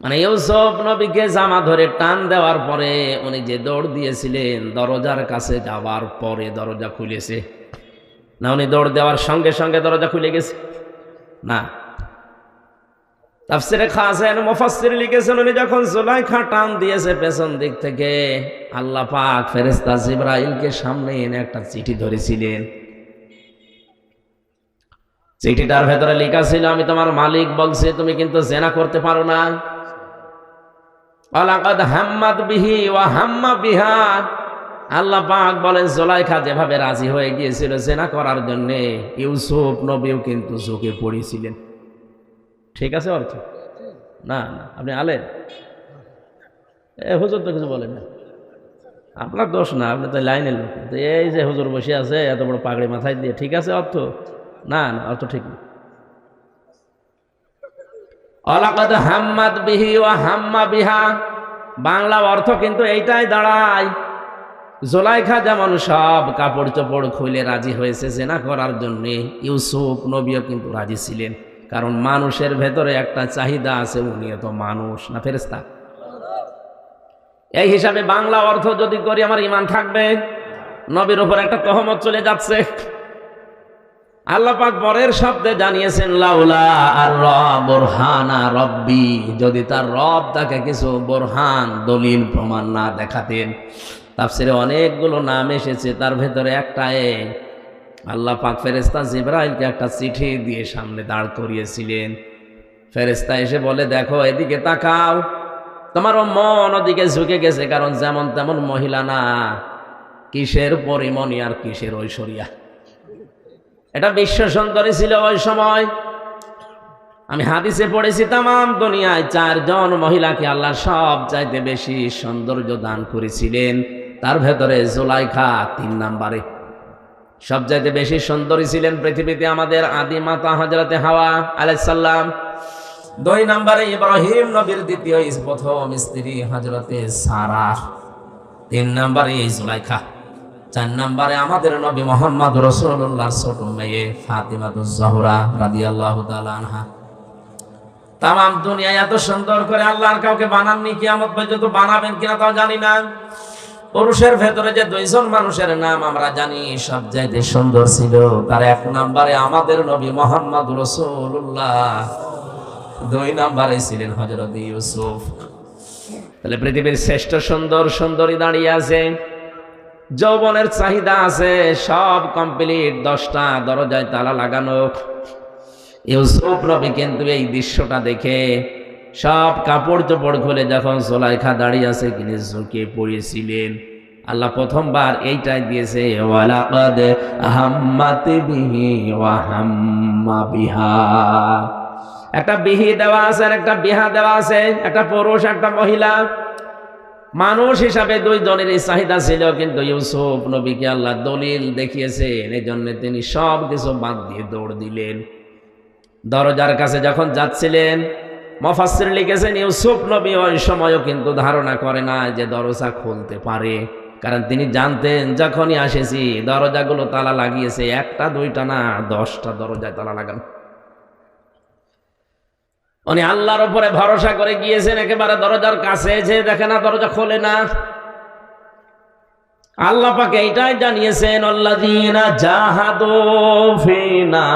মানে ইউসুফ নবীকে জামা ধরে টান দেওয়ার পরে উনি যে দৌড় দিয়েছিলেন, দরজার কাছে যাওয়ার পরে দরজা খুলেছে না? উনি দৌড় দেওয়ার সঙ্গে সঙ্গে দরজা খুলে গেছে না? তাফসীরে খাসেন মুফাসসির লিখেছেন, উনি যখন জুলাইখা টান দিয়েছে পেছন দিক থেকে, আল্লাহ পাক ফেরেশতা জিবরাইলকে সামনে এনে একটা চিঠি ধরেছিলেন। চিঠিটার ভেতরে লেখা ছিল, আমি তোমার মালিক বলছি তুমি কিন্তু জেনা করতে পারো না। ওয়ালাকাদ হাম্মাত বিহি ওয়া হাম্মা বিহা, আল্লাহ পাক বলেন জুলাইখা যেভাবে রাজি হয়ে গিয়েছিল জেনা করার জন্য, ইউসুফ নবীও কিন্তু ঝুঁকে পড়েছিলেন। ঠিক আছে অর্থ? না না, আপনি আলেন হুজুর তো কিছু বলেন না, আপনার দোষ না, আপনি তো লাইনের লোক। তো এই যে হুজুর বসে আছে এত বড় পাগড়ি মাথায় দিয়ে, ঠিক আছে অর্থ? না না, অর্থ ঠিক না। ওয়ালাকাদ হাম্মাত বিহি ওয়া হাম্মা বিহা, বাংলা অর্থ কিন্তু এইটাই দাঁড়ায়, জুলাইখা যেমন সব কাপড় চোপড় খুলে রাজি হয়েছে জেনা করার জন্য, ইউসুফ নবীও কিন্তু রাজি ছিলেন। কারণ মানুষের ভেতরে একটা চাহিদা আছে, উনিও তো মানুষ না ফেরেশতা? এই হিসাবে বাংলা অর্থ যদি করি আমার ঈমান থাকবে? নবীর উপর একটা তহমত চলে যাচ্ছে। আল্লাহ পাক পরের শব্দে জানিয়েছেন, লাউলা আর বুরহানা রব্বি, যদি তার রব তাকে কিছু বুরহান দলিল প্রমাণ না দেখাতেন। তাফসীরে অনেকগুলো নাম এসেছে, তার ভেতরে একটাই আল্লাহ পাক ফেরেশতা জিবরাইলকে একটা চিঠি দিয়ে সামনে দাঁড় করিয়েছিলেন। ফেরেশতা এসে বলে, দেখো এদিকে তাকাও। তোমার মন ওদিকে ঝুঁকে গেছে, কারণ যেমন তেমন মহিলা না, কিসের পরিমণি আর কিসের ঐশ্বরিয়া। এটা বিশ্ব সুন্দরী ছিল ওই সময়। আমি হাদিসে পড়েছি, তামাম দুনিয়ায় 4 জন মহিলাকে আল্লাহ সব চাইতে বেশি সৌন্দর্য দান করেছিলেন, তার ভেতরে জুলাইখা 3 নম্বরে। সব চাইতে বেশি সুন্দরী ছিলেন পৃথিবীতে আমাদের আদি মাতা হযরতে হাওয়া আলাইহিস সালাম। 2 নম্বরে ইব্রাহিম নবীর দ্বিতীয় প্রথম স্ত্রী হযরতে সারা। 3 নম্বরে জুলাইখা। 4 নম্বরে আমাদের নবী মুহাম্মদ রাসূলুল্লাহর ছোট মেয়ে ফাতিমাতুজ জোহরা রাদিয়াল্লাহু তাআলা আনহা। তামাম দুনিয়া এত সুন্দর করে আল্লাহর কাউকে বানাননি, কিয়ামত পর্যন্ত বানাবেন কিনা তাও জানি না। পুরুষের ভেতরে যে 2 জন মানুষের নাম আমরা জানি সবচাইতে সুন্দর ছিল, তার 1 নম্বরে আমাদের নবী মুহাম্মদ রাসূলুল্লাহ, 2 নম্বরে ছিলেন হযরত ইউসুফ। তাহলে পৃথিবীর শ্রেষ্ঠ সুন্দর সুন্দরী দাঁড়িয়ে আছে, যৌবনের চাহিদা আছে, সব কমপ্লিট, 10টা দরজায় তালা লাগানো। ইউসুফ নবী কিন্তু এই দৃশ্যটা দেখে সব কাপড় চোপড় খুলে যখন জুলাইখা দাঁড়িয়ে আছে তিনি ঝুঁকে পড়েছিলেন। আল্লাহ প্রথমবার এইটাই দিয়েছে, ওয়ালাকাদ হাম্মাত বিহি ওয়া হাম্মা বিহা। একটা বিহি দেওয়া আছে আর একটা বিহা দেওয়া আছে, একটা পুরুষ একটা মহিলা। মানুষ হিসাবে 2 জনেরই চাহিদা ছিল, কিন্তু ইউসুফ নবীকে আল্লাহ দলিল দেখিয়েছেন, এই জন্য তিনি সব কিছু বাদ দিয়ে দৌড় দিলেন। দরজার কাছে যখন যাচ্ছিলেন, মুফাসসির লিখেছেন ইউসুফ নবী ওই সময়ও কিন্তু ধারণা করে না যে দরজা খুলতে পারে, কারণ তিনি জানতেন যখনই আসেছি দরজাগুলো তালা লাগিয়েছে, 1টা 2টা না 10টা দরজায় তালা লাগানো। উনি আল্লাহর উপরে ভরসা করে গিয়েছেন, একেবারে দরজার কাছে যে দেখে না দরজা খোলে না। আল্লাহ পাক এইটাই জানিয়েছেন, আল্লাযীনা জাহাদু ফিনা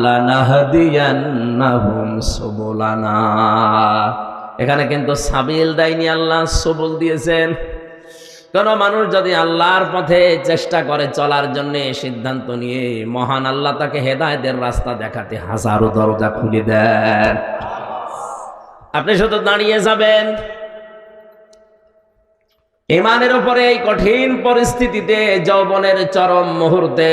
লানাহদিয়ান্নাহুম সুবুলানা। এখানে কিন্তু সাবিল দেয়নি, আল্লাহ সুবুল দিয়েছেন। কোন মানুষ যদি আল্লাহর পথে চেষ্টা করে চলার জন্য সিদ্ধান্ত নিয়ে, মহান আল্লাহ তাকে হেদায়েতের রাস্তা দেখাতে হাজারো দরজা খুলে দেন। আপনি শুধু দাঁড়িয়ে যাবেন। ঈমানের উপরে এই কঠিন পরিস্থিতিতে, যৌবনের চরম মুহূর্তে,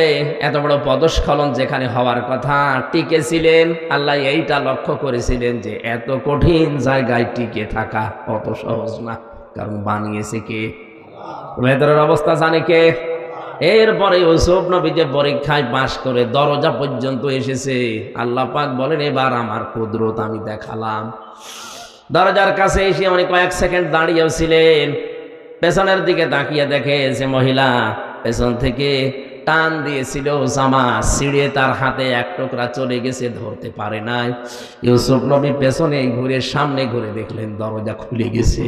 এত বড় পদস্খলন যেখানে হওয়ার কথা, টিকেছিলেন। আল্লাহ এইটা লক্ষ্য করেছিলেন যে এত কঠিন জায়গায় টিকে থাকা অত সহজ না, কারণ বানিয়েছে কে? ভেতরের অবস্থা জানে কে? এরপরে ইউসুফ নবী যে পরীক্ষায় পাশ করে দরজা পর্যন্ত এসেছে, আল্লাহ পাক বলেন এবার আমার কুদরত আমি দেখালাম। দরজার কাছে এসে উনি কয়েক সেকেন্ড দাঁড়িয়েও ছিলেন, পেছনের দিকে তাকিয়ে দেখে যে মহিলা পেছন থেকে টান দিয়েছিল, জামা ছিঁড়ে তার হাতে এক টুকরা চলে গেছে, ধরতে পারে নাই। ইউসুফ নবী পেছনে ঘুরে সামনে ঘুরে দেখলেন দরজা খুলে গেছে।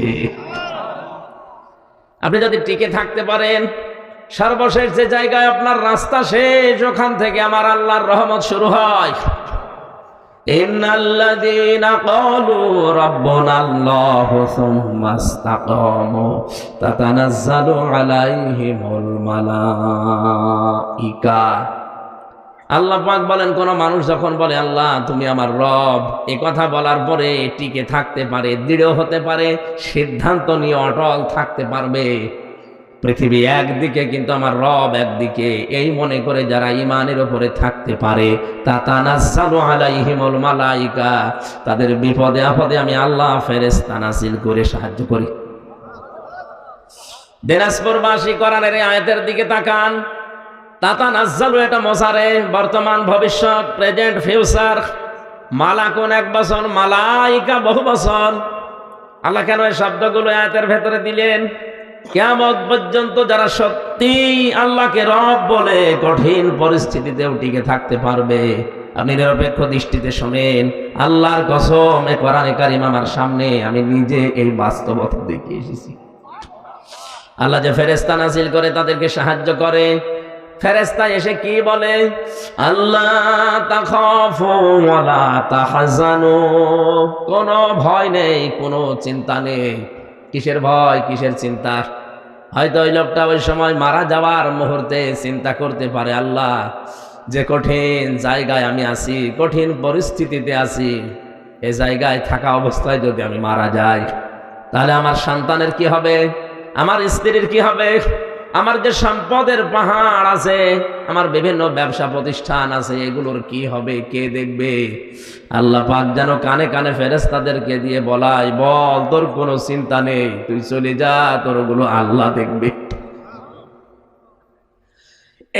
আপনি যদি টিকে থাকতে পারেন, সর্বশেষ যে জায়গায় আপনার রাস্তা শেষ, ওখান থেকে আমার আল্লাহর রহমত শুরু হয়। ইন্নাল্লাযীনা ক্বালু রাব্বুনাল্লাহু সুম্মা ইসতাকামু তাতানাজ্জালু আলাইহিমুল মালাঈকা। আল্লাহ পাক বলেন, কোন মানুষ যখন বলে আল্লাহ তুমি আমার রব, এই কথা বলার পরে টিকে থাকতে পারে, দৃঢ় হতে পারে, সিদ্ধান্ত নিয়ে অটল থাকতে পারবে, পৃথিবী একদিকে কিন্তু আমার রব একদিকে, এই মনে করে যারা ঈমানের উপরে থাকতে পারে, তাতানাজ্জালু আলাইহিমুল মালাঈকা, তাদের বিপদে আপদে আমি আল্লাহ ফেরেশতা নাযিল করে সাহায্য করি। দিনাজপুরবাসী কোরআনের এই আয়াতের দিকে তাকান। তাতানাজ্জালু এটা মোসারে, বর্তমান ভবিষ্যৎ, প্রেজেন্ট ফিউচার। মালাকুন এক বচন, মালাইকা বহু বচন। আল্লাহ কেন এই শব্দগুলো আয়াতের ভেতরে দিলেন? কিয়ামত পর্যন্ত যারা সত্যি আল্লাহকে রব বলে কঠিন পরিস্থিতিতেও টিকে থাকতে পারবে, আপনি নিরপেক্ষ দৃষ্টিতে শোনেন, আল্লাহর কসম এ কোরআনে কারীম আমার সামনে, আমি নিজে এই বাস্তবতা দেখে এসেছি। আল্লাহ যে ফেরেশতা নাযিল করে তাদেরকে সাহায্য করে, ফেরেশতা এসে কি বলে? আল্লাহ তাখাফু ওয়া লা তাহজানু, কোনো ভয় নেই, কোনো চিন্তা নেই। কিসের ভয়, কিসের চিন্তা? হয়তো ওই লোকটা ওই সময় মারা যাওয়ার মুহূর্তে চিন্তা করতে পারে, আল্লাহ যে কঠিন জায়গায় আমি আছি, কঠিন পরিস্থিতিতে আছি, এই জায়গায় থাকা অবস্থায় যদি আমি মারা যাই, তাহলে আমার সন্তানের কি হবে, আমার স্ত্রীর কি হবে, আমার যে সম্পদের পাহাড় আছে, আমার বিভিন্ন ব্যবসা প্রতিষ্ঠান আছে, এগুলোর কি হবে, কে দেখবে? আল্লাহ পাক যেন কানে কানে ফেরেশতাদেরকে দিয়ে বলায়, বল তোর কোনো চিন্তা নেই, তুই চলে যা, তোর ওগুলো আল্লাহ দেখবে।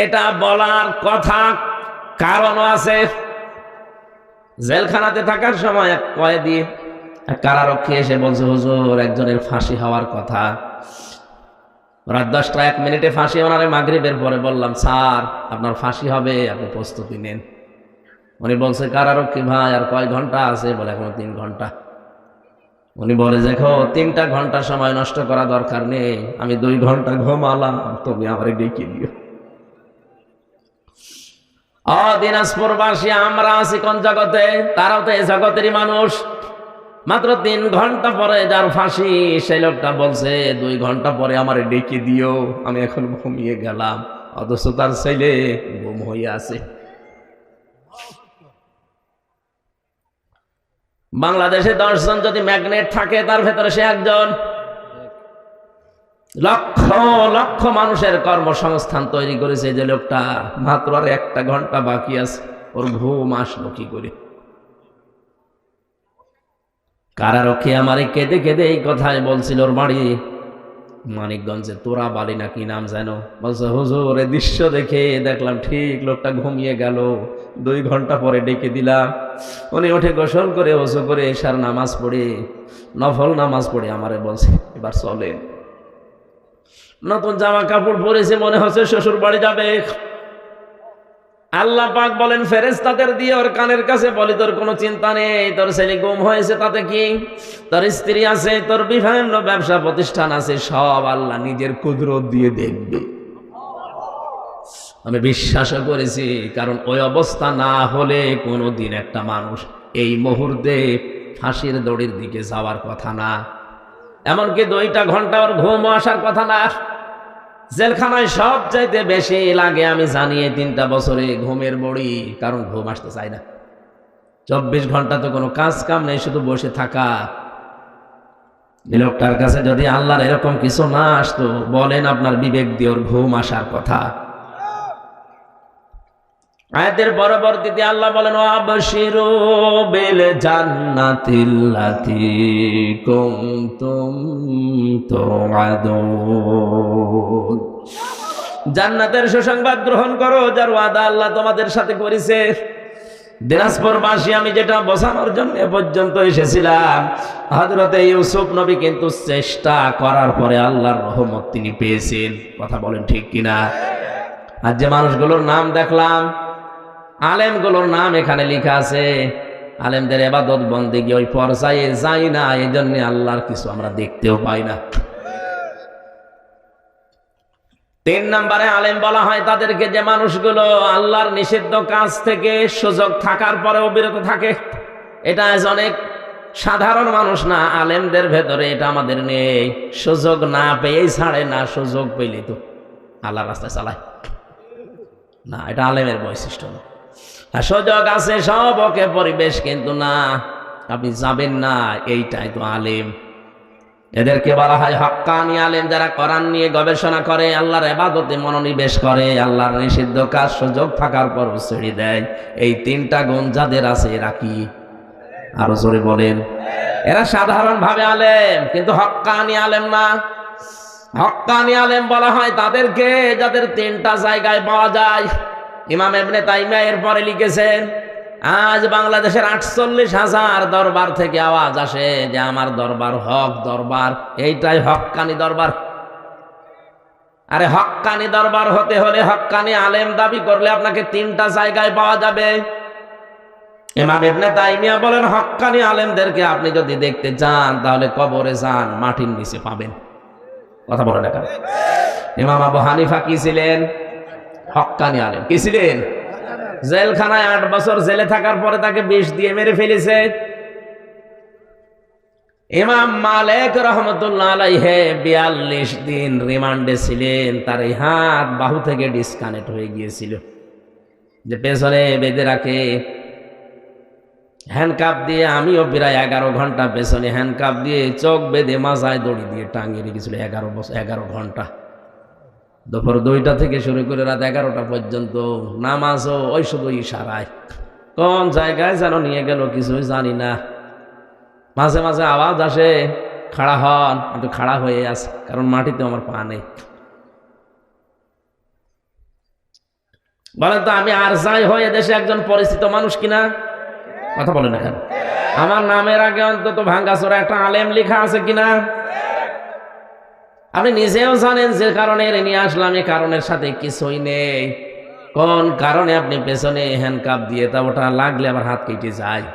এটা বলার কথা কারণও আছে। জেলখানাতে থাকার সময় এক কয়েদি, এক কারারক্ষী এসে বলছে, হুজুর একজনের ফাঁসি হওয়ার কথা, রাত 10টা 1 মিনিটে ফাঁসি। ওনারে মাগরিবের পরে বললাম, স্যার আপনার ফাঁসি হবে, আপনি প্রস্তুতি নেন। উনি বলছে, কারারক্ষী ভাই আর কয় ঘন্টা আছে? বলে এখনো 3 ঘন্টা। উনি বলে, দেখো 3টা ঘন্টা সময় নষ্ট করা দরকার নেই, আমি 2 ঘন্টা ঘুমালাম, তুমি আমার ডেকে দিও। দিনাজপুরবাসী আমরা আছি কোন জগতে? তারাও তো এই জগতেরই মানুষ। মাত্র 3 ঘন্টা পরে যার ফাঁসি, সেই লোকটা বলছে 2 ঘন্টা পরে আমার ডেকে দিও, আমি এখন ঘুমিয়ে গেলাম, অথচ তার ছেলে ঘুম হয়ে আছে। বাংলাদেশে 10 জন যদি ম্যাগনেট থাকে, তার ভেতরে সে একজন। লক্ষ লক্ষ মানুষের কর্মসংস্থান তৈরি করেছে যে লোকটা, মাত্র আর 1টা ঘন্টা বাকি আছে, ওর ঘুম আসলো কি করে? কারারক্ষী আমারে কেঁদে কেঁদে এই কথাই বলছিল। ওর বাড়ি মানিকগঞ্জে, তোরা বালি না কি নাম যেন। বলছে, হুজুর এই দৃশ্য দেখে দেখলাম ঠিক লোকটা ঘুমিয়ে গেল, 2 ঘন্টা পরে ডেকে দিলাম। উনি উঠে গোসল করে ওযু করে এশার নামাজ পড়ে, নফল নামাজ পড়ে আমারে বলছে, এবার চলেন। নতুন জামা কাপড় পরেছে, মনে হচ্ছে শ্বশুর বাড়ি যাবে। আল্লাহ পাক বলেন ফেরেশতাদের দিয়ে ওর কানের কাছে বলি, তোর কোনো চিন্তা নেই, তোর ছেলে গুম হয়েছে তাতে কি, তোর স্ত্রী আছে, তোর বিভিন্ন ব্যবসা প্রতিষ্ঠান আছে, সব আল্লাহ নিজের কুদরত দিয়ে দেখবে। আমি বিশ্বাসও করেছি, কারণ ওই অবস্থা না হলে কোনোদিন একটা মানুষ এই মুহূর্তে ফাঁসির দড়ির দিকে যাওয়ার কথা না, এমনকি 2টা ঘন্টা ওর ঘুম আসার কথা না। জেলখানায় সবচাইতে বেশি লাগে আমি জানি এই 3টা বছরে ঘুমের বড়ি, কারণ ঘুম আসতে চায় না। 24 ঘন্টা তো কোনো কাজ কাম নেই, শুধু বসে থাকা। লোকটার কাছে যদি আল্লাহর এরকম কিছু না আসতো, বলেন আপনার বিবেক দিয়ে ওর ঘুম আসার কথা? আয়াতের পরবর্তীতে আল্লাহ বলেন, আবশিরু বিল জান্নাতিল্লাতী কুনতুম তুআদুন, জান্নাতের সুসংবাদ গ্রহণ করো, যার ওয়াদা আল্লাহ তোমাদের সাথে করেছে। দিনাজপুরবাসী আমি যেটা বোঝানোর জন্য এ পর্যন্ত এসেছিলাম, হযরত ইউসুফ নবী কিন্তু চেষ্টা করার পরে আল্লাহর রহমত তিনি পেয়েছেন। কথা বলেন ঠিক কিনা? আর যে মানুষগুলোর নাম দেখলাম, আলেমগুলোর নাম এখানে লেখা আছে, আলেমদের ইবাদত বন্দেগী ওই পর্যায়ে যাই না, এই জন্য আল্লাহর কিছু আমরা দেখতেও পাই না। 3 নম্বরে আলেম বলা হয় তাদেরকে যে মানুষগুলো আল্লাহর নিষিদ্ধ কাজ থেকে সুযোগ থাকার পরেও বিরত থাকে। এটা আজ অনেক সাধারণ মানুষ না, আলেমদের ভেতরে এটা আমাদের নেই। সুযোগ না পেয়েই ছাড়ে না, সুযোগ পেলে তো আল্লাহর রাস্তায় চালায় না, এটা আলেমের বৈশিষ্ট্য না। আর সুযোগ আছে সব ওকে, পরিবেশ কিন্তু না, আপনি যাবেন না, এইটাই তো আলেম। এদেরকে বলা হয় হক্কানি আলেম, যারা কোরআন নিয়ে গবেষণা করে, আল্লাহর ইবাদতে মনোনিবেশ করে, আল্লাহর নিষিদ্ধ কাজ সুযোগ থাকার পরও ছেড়ে দেয়। এই 3টা গুণ যাদের আছে এরা কি? আরো জোরে বলেন। এরা সাধারণভাবে আলেম, কিন্তু হক্কানি আলেম না। হক্কানি আলেম বলা হয় তাদেরকে যাদের 3টা জায়গায় পাওয়া যায়। ইমাম ইবনে তাইমিয়া এর পরে লিখেছেন, আজ বাংলাদেশের 48,000 দরবার থেকে আওয়াজ আসে যে আমার দরবার হক দরবার, এইটাই হক্কানি দরবার। আরে হক্কানি দরবার হতে হলে, হক্কানি আলেম দাবি করলে আপনাকে 3টা জায়গায় পাওয়া যাবে। ইমাম ইবনে তাইমিয়া বলেন হক্কানি আলেমদেরকে আপনি যদি দেখতে চান তাহলে কবরে যান, মাটির নিচে পাবেন। কথা বলেন না কেন? ইমাম আবু হানিফা কি ছিলেন? হক্কানি আলেম। কি ছিলেন? জেলখানায় 8 বছর জেলে থাকার পরে তাকে বিষ দিয়ে মেরে ফেলেছে। ইমাম মালিক রহমতুল্লাহ আলাইহি 42 দিন রিমান্ডে ছিলেন। তার এই হাত বাহু থেকে ডিসকানেক্ট হয়ে গিয়েছিল, যে পেছনে বেঁধে রাখে হ্যান্ডকাপ দিয়ে। আমিও প্রায় 11 ঘন্টা পেছনে হ্যান্ডকাপ দিয়ে চোখ বেঁধে মাথায় দড়ি দিয়ে টাঙিয়ে রেখেছিল 11 ঘন্টা। দুপুর 2টা থেকে শুরু করে রাত 11টা পর্যন্ত নামাজও ওই শুধু ইশারায়। কোন জায়গায় যেন নিয়ে গেল কিছুই জানি না। মাঝে মাঝে আওয়াজ আসে খাড়া হন, একটু খাড়া হয়ে আছে, কারণ মাটিতে আমার পা নেই। বলেন তো আমি আর যাই হয়ে দেশে একজন পরিচিত মানুষ কিনা? কথা বলেন না কেন? আমার নামের আগে অন্তত ভাঙ্গাচোরা একটা আলেম লেখা আছে কিনা? আপনি নিজেও জানেন যে কারণে নিয়ে আসলাম, এই কারণের সাথে কিছুই নেই। কোন কারণে আপনি পেছনে হ্যান্ডকাপ দিয়ে, তা ওটা লাগলে আবার হাত কেটে যায়।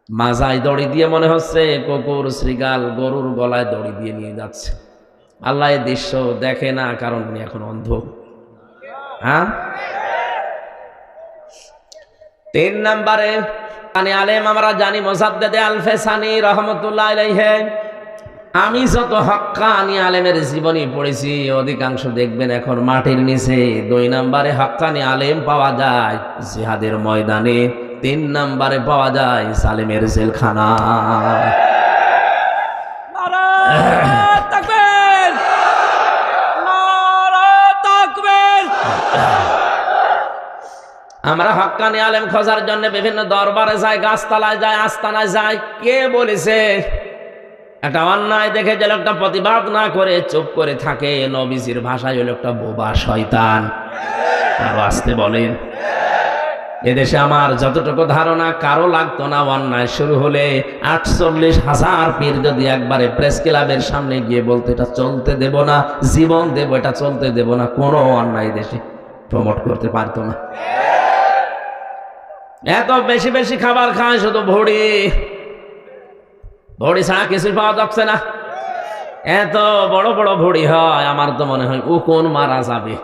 মাজায় দড়ি দিয়ে মনে হচ্ছে কুকুর শ্রীগাল গরুর গলায় দড়ি দিয়ে নিয়ে যাচ্ছে। আল্লাহ এই দৃশ্য দেখে না, কারণ উনি এখন অন্ধ। হ্যাঁ, 3 নম্বরে আলেম আমরা জানি মুসাদ্দেদ আল-ফেসানি রহমতুল্লাহ আলাইহি। আমি যত হক্কানি আলেমের জীবনী পড়েছি অধিকাংশ দেখবেন এখন মাটির নিচে। 2 নম্বরে হক্কানি আলেম পাওয়া যায় জিহাদের ময়দানে, 3 নম্বরে পাওয়া যায় সালেমের জেলখানা। আমরা হক্কানি আলেম খোঁজার জন্য বিভিন্ন দরবারে যাই, গাছতলায় যাই, আস্তানায় যাই। কে বলেছে একটা অন্যায় দেখে যে লোকটা প্রতিবাদ না করে চুপ করে থাকে, নবীজির ভাষায় ওই লোকটা বোবা শয়তান। আরো আসতে বলেন। এদেশে আমার যতটুকু ধারণা কারো লাগতো না অন্যায় শুরু হলে 48,000 পীর যদি একবারে প্রেস ক্লাবের সামনে গিয়ে বলতে এটা চলতে দেব না, জীবন দেব, এটা চলতে দেব না, কোনো অন্যায় দেশে প্রমোট করতে পারতো না। এত বেশি বেশি খাবার খায়, শুধু ভড়ি ভড়ি ছাড়া কিছুই পাওয়া যাচ্ছে না। এত বড় বড় ভড়ি হয়, আমার তো মনে হয় উকুন মারা যাবে।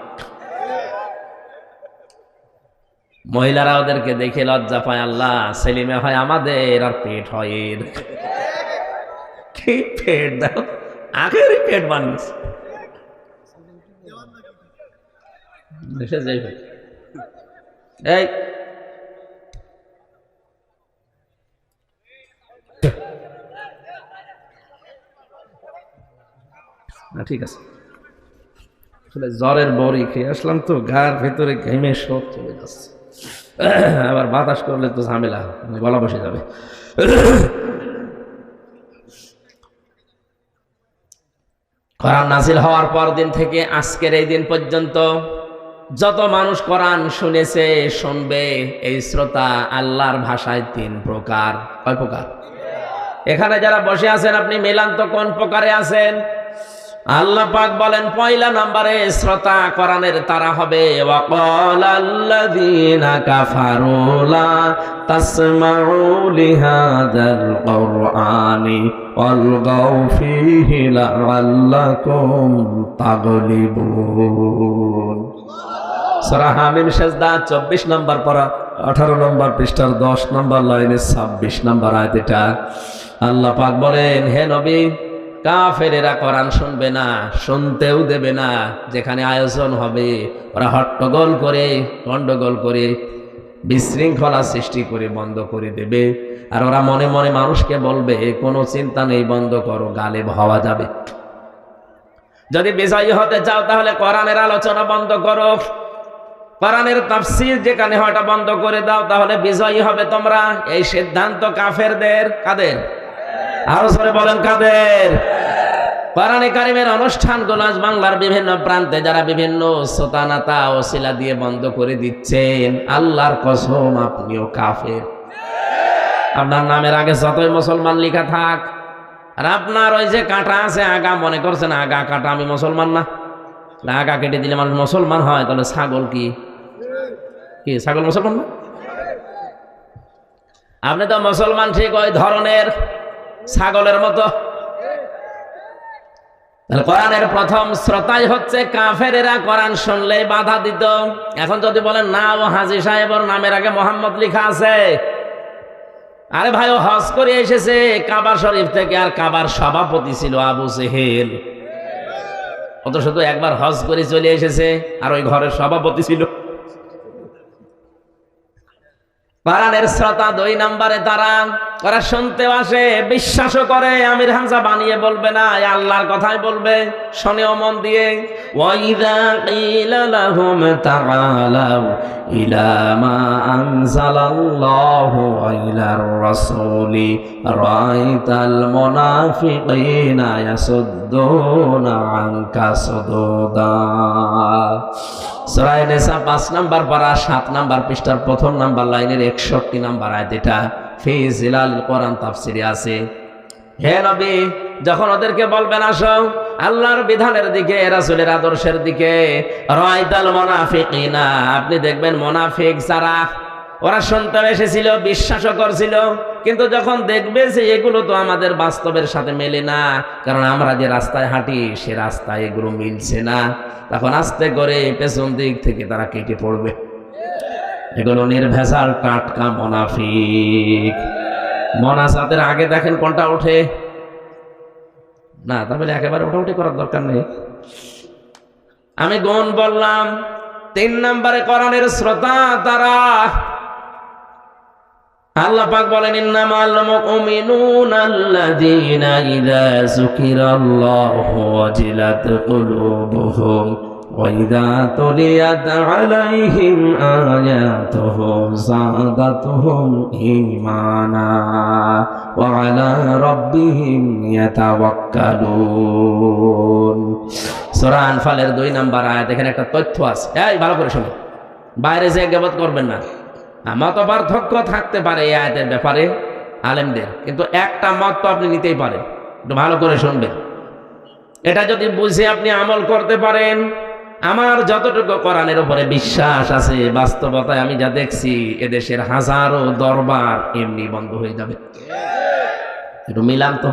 মহিলারা ওদেরকে দেখে লজ্জা পায়। আল্লাহ, সেলিমে হয় আমাদের আর পেট হয় এর। কি পেট দাও, আগের পেট বানিয়েছে। এই ঠিক আছে, জ্বরের বড়ি খেয়ে আসলাম তো, গার ভেতরে ঘেমে সব চলে যাচ্ছে। আবার বাতাস করলে তো ঝামেলা, গলা বসে যাবে। কোরআন নাজিল হওয়ার পর দিন থেকে আজকের এই দিন পর্যন্ত যত মানুষ কোরআন শুনেছে, শুনবে, এই শ্রোতা আল্লাহর ভাষায় 3 প্রকার। কয় প্রকার? এখানে যারা বসে আছেন আপনি মেলান তো কোন প্রকারে আছেন? আল্লাহ পাক বলেন পয়লা নম্বরে শ্রোতা কোরআনের তারা হবে ওয়াকালাল্লাযীনা কাফারু লা তাসমাউ লিহাযাল কুরআনি ওয়ালগাউ ফীহি লাআল্লাকুম তাগলিবুন। সূরা হামিম সেজদা 24 নম্বর পারা 18 নম্বর পৃষ্ঠার 10 নম্বর লাইনে 26 নম্বর আয়াত। এটা আল্লাহ পাক বলেন, হে নবী, কাফেরেরা কোরআন শুনবে না, শুনতেও দেবে না। যেখানে আয়োজন হবে ওরা হট্টগোল করে, গন্ডগোল করে, বিশৃঙ্খলা সৃষ্টি করে বন্ধ করে দেবে। আর ওরা মনে মনে মানুষকে বলবে, কোনো চিন্তা নেই, বন্ধ করো, গালেব হওয়া যাবে। যদি বিজয়ী হতে চাও তাহলে কোরআনের আলোচনা বন্ধ করো, কোরআনের তাফসীর যেখানে হয় ওটা বন্ধ করে দাও, তাহলে বিজয়ী হবে তোমরা। এই সিদ্ধান্ত কাফেরদের। কাদের? আরো জোরে বলেন, কাদের? কোরআনে কারিমের অনুষ্ঠানগুলো আজ বাংলার বিভিন্ন প্রান্তে যারা বিভিন্ন সোতানাতা ওসিলা দিয়ে বন্ধ করে দিচ্ছেন, আল্লাহর কসম আপনিও কাফের। আপনার নামের আগে যতই মুসলমান লেখা থাক, আর আপনার ওই যে কাঁটা আছে আগা, মনে করছেন আগা কাটা, আমি মুসলমান না। আগা কেটে দিলে মানুষ মুসলমান হয়, তাহলে ছাগল কি ছাগল মুসলমান না? আপনি তো মুসলমান ঠিক ওই ধরনের ছাগলের মতো। কোরআনের প্রথম শ্রোতাই হচ্ছে কাফেরেরা। কোরআন শুনলে বাধা দিত। এখন যদি বলেন না, ও হাজী সাহেবের নামের আগে মোহাম্মদ লেখা আছে, আরে ভাই, ও হজ করে এসেছে কাবা শরীফ থেকে, আর কাবার সভাপতি ছিল আবু জেহেল। ও তো শুধু একবার হজ করে চলে এসেছে, আর ওই ঘরের সভাপতি ছিল। কোরআনের শ্রোতা 2 নম্বরে তারা, ওরা শুনতেও আসে, বিশ্বাসও করে। আমির হামজা বানিয়ে বলবে না, আল্লাহর কথাই বলবে, শোনেও মন দিয়ে। ওয়াইযা কিলা লাহুম তাআলাউ ইলা মা আনজালাল্লাহু ওয়া ইলার রাসূলি রাআইতাল মুনাফিকিনা ইয়াসুদ্দুনা আনকা সুদুদা। সূরা নিসা 5 নম্বর পারা 7 নম্বর পৃষ্ঠার 1 নম্বর লাইনের 61 নম্বর আয়াত। এটা ফি জিলালিল কোরআন তাফসিরে আছে। হে নবী, যখন ওদেরকে বলবেন আসো আল্লাহর বিধানের দিকে, রাসূলের আদর্শের দিকে, রাআইতাল মুনাফিকিনা, আপনি দেখবেন মুনাফিক যারা, ওরা শুনতে এসেছিল, বিশ্বাসও করছিল, কিন্তু যখন দেখবে যে এগুলো তো আমাদের বাস্তবের সাথে মেলে না, কারণ আমরা যে রাস্তায় হাঁটি সে রাস্তায় এগুলো মিলছে না, তখন আস্তে করে পেছন দিক থেকে তারা কেটে পড়বে। এগুলো নির্ভেজাল টাটকা মুনাফিক। মোনাজাতের আগে দেখেন কোনটা ওঠে না, তাহলে একেবারে ওঠাউঠি করার দরকার নেই। আমি গুণ বললাম। 3 নম্বরে কোরআনের শ্রোতা তারা। আল্লাহ পাক বলেন, ইন্নামাল মুমিনুনা আল্লাযীনা ইযা যুকিরাল্লাহু ওয়াজিলাত কুলুবুহুম ওয়া ইযা তুলিয়াত আলাইহিম আয়াতুহু যাদাতুহুম ঈমানা ওয়া আলা রাব্বিহিম ইয়াতাওয়াক্কালুন। সূরা আনফালের 2 নম্বর আয়াত। এখানে একটা তথ্য আছে, এই ভালো করে শুনুন, বাইরে যে গীবত করবেন না। মত পার্থক্য থাকতে পারে এই আয়াতের ব্যাপারে আলেমদের, কিন্তু একটা মত তো আপনি নিতেই পারেন। একটু ভালো করে শুনবেন। এটা যদি বুঝে আপনি আমল করতে পারেন, আমার যতটুকু কোরআনের উপরে বিশ্বাস আছে, বাস্তবতায় আমি যা দেখছি, এদেশের হাজারো দরবার এমনি বন্ধ হয়ে যাবে। একটু মিলান তো।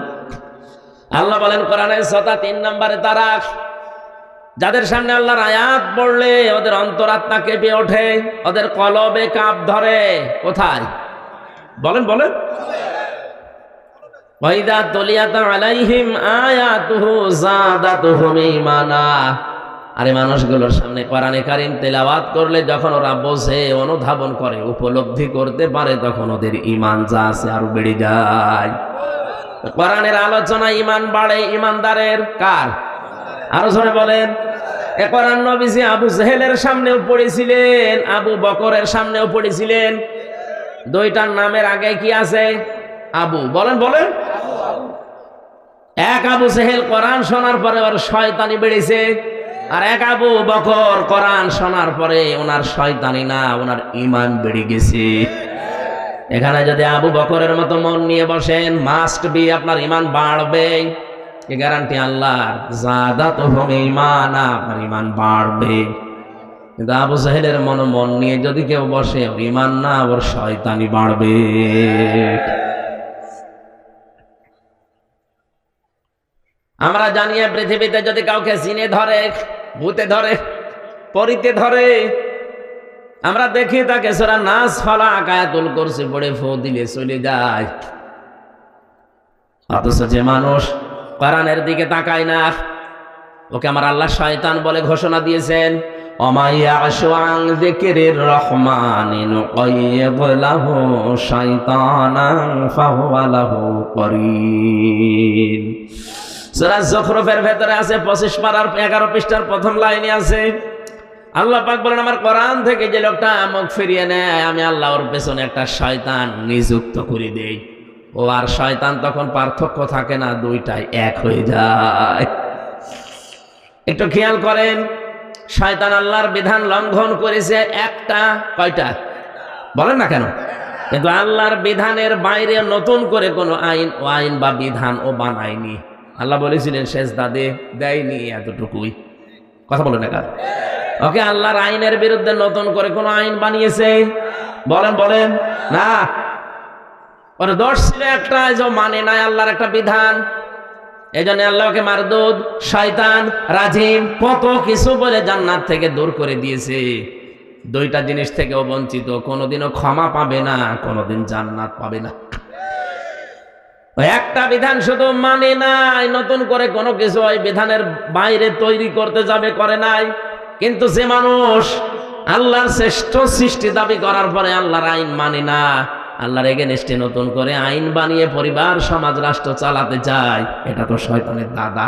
আল্লাহ বলেন কোরআনের শ্রোতা 3 নম্বরে তারা, যাদের সামনে আল্লাহর আয়াত পড়লে ওদের অন্তরাত্মা কেঁপে ওঠে, ওদের কলবে কাঁপ ধরে। কোথায়? বলেন বলেন। ওয়াইদা তুলিয়াত আলাইহিম আয়াতুহু যাদাতুহুম ঈমানা। আরে মানুষগুলোর সামনে কোরআনে কারীম তেলাওয়াত করলে যখন ওরা বোঝে, অনুধাবন করে, উপলব্ধি করতে পারে, তখন ওদের ঈমান যা আছে আরো বেড়ে যায়। কোরআনের আলোচনা ঈমান বাড়ে ঈমানদারের। কার? আরো জোরে বলেন। এ কোরআন নবীজি আবু জেহেলের সামনেও পড়েছিলেন, আবু বকরের সামনেও পড়েছিলেন। 2টার নামের আগে কি আছে? আবু। বলেন বলেন। এক আবু জেহেল কোরআন শোনার পরে ওর শয়তানি বেড়েছে, আর এক আবু বকর কোরআন শোনার পরে ওনার শয়তানি না, ওনার ঈমান বেড়ে গেছে। এখানে যদি আবু বকরের মতো মন নিয়ে বসেন, মাস্ট বি আপনার ঈমান বাড়বে। এ গ্যারান্টি আল্লাহর। যাদাতুহুম ঈমানা, আপনার ঈমান বাড়বে। কিন্তু আবু জাহেলের মন নিয়ে যদি কেউ বসে, ওর ঈমান না, ওর শয়তানি বাড়বে। আমরা জানি পৃথিবীতে যদি কাউকে জিনে ধরে, ভূতে ধরে, পরিতে ধরে, আমরা দেখি তাকে সূরা নাস ফালাক আয়াতুল কুরসি পড়ে ফু দিলে চলে যায়। অথচ যে মানুষ কোরআনের দিকে তাকায় না, ওকে আমার আল্লাহ শয়তান বলে ঘোষণা দিয়েছেন। ওমা ইয়াশু আন যিকরির রহমানি নুকাইয়িদ লাহু শাইতানান ফাহুয়া লাহু করিন। সূরা যুখরুফের ভেতরে আছে 25 পারার 11 পৃষ্ঠার প্রথম লাইনে আছে, আল্লাহ পাক বলেন আমার কোরআন থেকে যে লোকটা মুখ ফিরিয়ে নেয়, আমি আল্লাহ ওর পেছনে একটা শয়তান নিযুক্ত করে দেই। ও আর শয়তান তখন পার্থক্য থাকে না, দুইটাই এক হয়ে যায়। একটু খেয়াল করেন, শয়তান আল্লাহর বিধান লঙ্ঘন করেছে একটা, কয়টা বলেন না কেন? কিন্তু আল্লাহর বিধানের বাইরে নতুন করে কোনো আইন বা বিধান ও বানায়নি। আল্লাহ বলেছিলেন সেজদা দে, দেয়নি, এতটুকুই। কথা বলেন না কেন? ওকে আল্লাহর আইনের বিরুদ্ধে নতুন করে কোনো আইন বানিয়েছে? বলেন না। ওর দোষ ছিল একটা, যে মানে নাই আল্লাহর একটা বিধান। এই জন্য আল্লাহকে মারদুদ, শয়তান, রাজিম, কত কিছু বলে জান্নাত থেকে দূর করে দিয়েছে। দুইটা জিনিস থেকেও বঞ্চিত, কোনোদিনও ক্ষমা পাবে না, কোনোদিন জান্নাত পাবে না। ওই একটা বিধান শুধু মানে নাই, নতুন করে কোনো কিছু ওই বিধানের বাইরে তৈরি করতে যাবে, করে নাই। কিন্তু যে মানুষ আল্লাহর শ্রেষ্ঠ সৃষ্টি দাবি করার পরে আল্লাহর আইন মানে না, আল্লাহর এগেনস্টে নতুন করে আইন বানিয়ে পরিবার, সমাজ, রাষ্ট্র চালাতে চায়, এটা তো শয়তানের দাদা।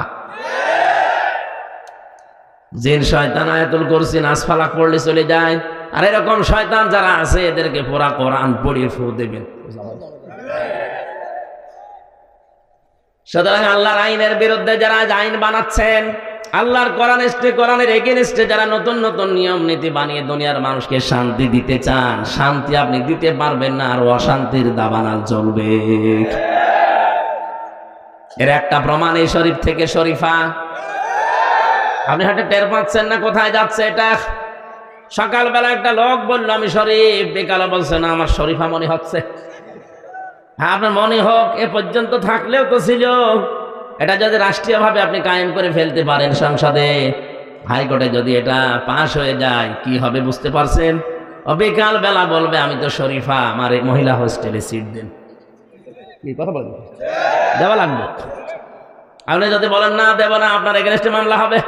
জিন শয়তান আয়াতুল কুরসি নাস ফালাক পড়লে চলে যায়। আর এরকম শয়তান যারা আছে, এদেরকে পুরা কোরআন পড়িয়ে ফু দেবেন। সুতরাং আল্লাহর আইনের বিরুদ্ধে যারা আইন বানাচ্ছেন, আল্লাহর কোরআনের এগেনস্টে যারা নতুন নতুন নিয়ম নীতি বানিয়ে দুনিয়ার মানুষকে শান্তি দিতে চান, শান্তি আপনি দিতে পারবেন না, আর অশান্তির দাবানল চলবে। এর একটা প্রমাণ এই শরীফ থেকে শরীফা। আপনি হয়তো টের পাচ্ছেন না কোথায় যাচ্ছে এটা। সকালবেলা একটা লোক বললো আমি শরীফ, বিকালে বলছে না আমার শরীফা মনে হচ্ছে। হ্যাঁ, আপনার মনে হোক, এ পর্যন্ত থাকলেও তো ছিল। এটা যদি রাষ্ট্রীয়ভাবে আপনি কায়েম করে ফেলতে পারেন, সংসদে, হাইকোর্টে যদি এটা পাশ হয়ে যায়, কি হবে বুঝতে পারছেন? ও বিকাল বেলা বলবে আমি তো শরীফা, আমার এই মহিলা হোস্টেলে সিট দেন। কি কথা বলবেন? দেওয়া লাগবে। আপনি যদি বলেন না দেব না, আপনার এগেনস্টে মামলা হবে।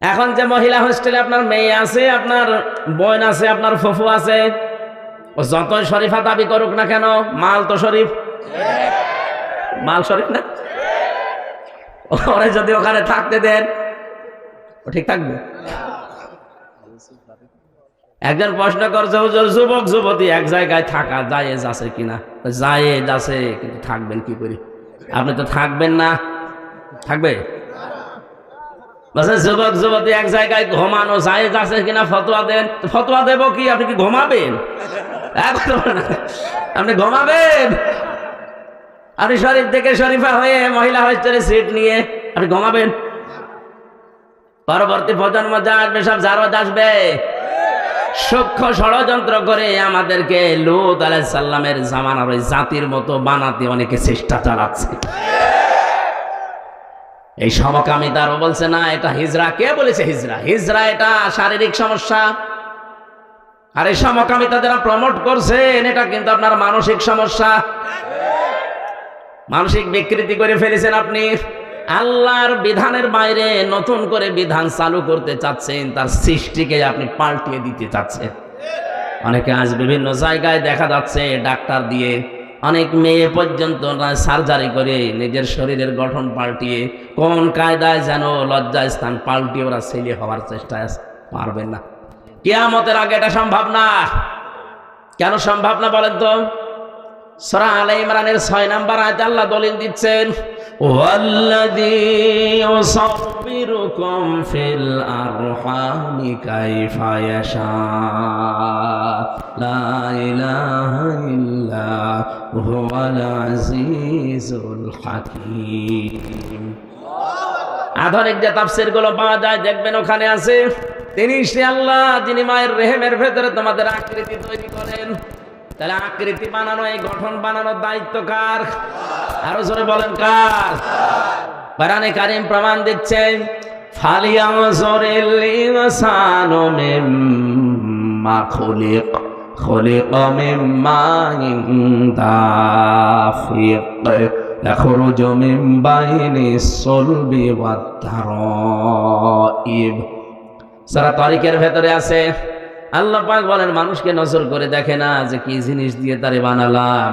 এখন যে মহিলা হোস্টেলে আপনার মেয়ে আছে, আপনার বোন আছে, আপনার ফুফু আছে, ও যতই শরীফা দাবি করুক না কেন, মাল তো শরীফ, মাল শরীফ না। ওরা যদি ওখানে থাকতে দেন, ও ঠিক থাকবে? একজন প্রশ্ন করছে, হুজুর যুবক যুবতী এক জায়গায় থাকা জায়েজ আছে কিনা? জায়েজ আছে, কিন্তু থাকবেন কি করে? আপনি তো থাকবেন না, থাকবে? যুবক যুবতী এক জায়গায় ঘুমানো জায়েজ আছে কিনা ফতোয়া দেন। ফতোয়া দেব কি? আপনি কি ঘুমাবেন? আপনি ঘুমাবেন? আপনি শরীফ থেকে শরীফা হয়ে মহিলা হোস্টেলে সিট নিয়ে আপনি ঘুমাবেন? পরবর্তী প্রজন্ম যা আসবে সব জারজ আসবে। সূক্ষ্ম ষড়যন্ত্র করে আমাদেরকে লূত আলাইহিস সালামের জামানার ওই জাতির মতো বানাতে অনেকে চেষ্টা চালাচ্ছে। এই সমকামিতারও বলছে না এটা হিজরা। কে বলেছে হিজরা? হিজরা এটা শারীরিক সমস্যা। আর এই সমকামিতা যারা প্রমোট করছেন, এটা কিন্তু আপনার মানসিক সমস্যা। মানসিক বিকৃতি করে ফেলেছেন আপনি। আল্লাহর বিধানের বাইরে নতুন করে বিধান চালু করতে চাচ্ছেন, তার সৃষ্টিকে আপনি পাল্টিয়ে দিতে চাচ্ছেন। অনেকে আজ বিভিন্ন জায়গায় দেখা যাচ্ছে ডাক্তার দিয়ে, অনেক মেয়ে পর্যন্ত সার্জারি করে নিজের শরীরের গঠন পাল্টিয়ে, কোন কায়দায় যেন লজ্জা স্থান পাল্টিয়ে ওরা ছেলে হওয়ার চেষ্টায় পারবেন না। কিয়ামতের আগে এটা সম্ভব না। কেন সম্ভব না বলেন তো? সূরা আলে ইমরানের 6 নম্বর আয়াতে আল্লাহ দলিল দিচ্ছেন, ওয়াল্লাযী ইউসাব্বিরুকুম ফিল আরহামি কাইফা ইয়াশা লা ইলাহা ইল্লা হুয়াল আজিজুল হাকীম। আধুনিক যে তাফসীর গুলো পাওয়া যায় দেখবেন ওখানে আছে, তিনি সে আল্লাহ যিনি মায়ের রেহেমের ভেতরে তোমাদের আকৃতি তৈরি করেন। তাহলে আকৃতি বানানো, এই গঠন বানানোর দায়িত্ব কার? আরো জোরে বলেন কার? কোরআনে কারীম প্রমাণ দিচ্ছে, ফালিয়ানজুরিল ইনসানু মিম্মা খুলিক খুলিকা মিম্মা দাফিক ইয়াখরুজু মিন বাইনিস সুলবি ওয়াত তারাইব। সূরা তারিকের ভেতরে আছে, আল্লাহ পাক বলেন মানুষকে নজর করে দেখে না যে কি জিনিস দিয়ে তারে বানালাম।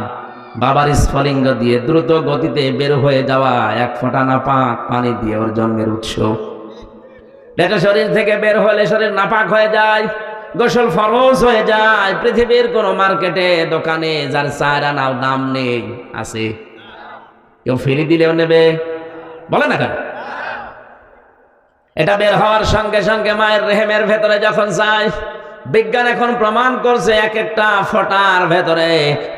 বাবার স্ফলিঙ্গ দিয়ে দ্রুত গতিতে বের হয়ে যাওয়া এক ফোঁটা নাপাক পানি দিয়ে ওর জন্মের উৎস। এটা শরীর থেকে বের হলে শরীর নাপাক হয়ে যায়, গোসল ফরজ হয়ে যায়। পৃথিবীর কোন মার্কেটে দোকানে যার 4 আনাও দাম নেই আছে? কেউ ফিরি দিলেও নেবে? বলে না কেন? এটা বের হওয়ার সঙ্গে সঙ্গে মায়ের রেহেমের ভেতরে যখন যায়, বিজ্ঞান এখন প্রমাণ করছে এক একটা ফোঁটার ভেতরে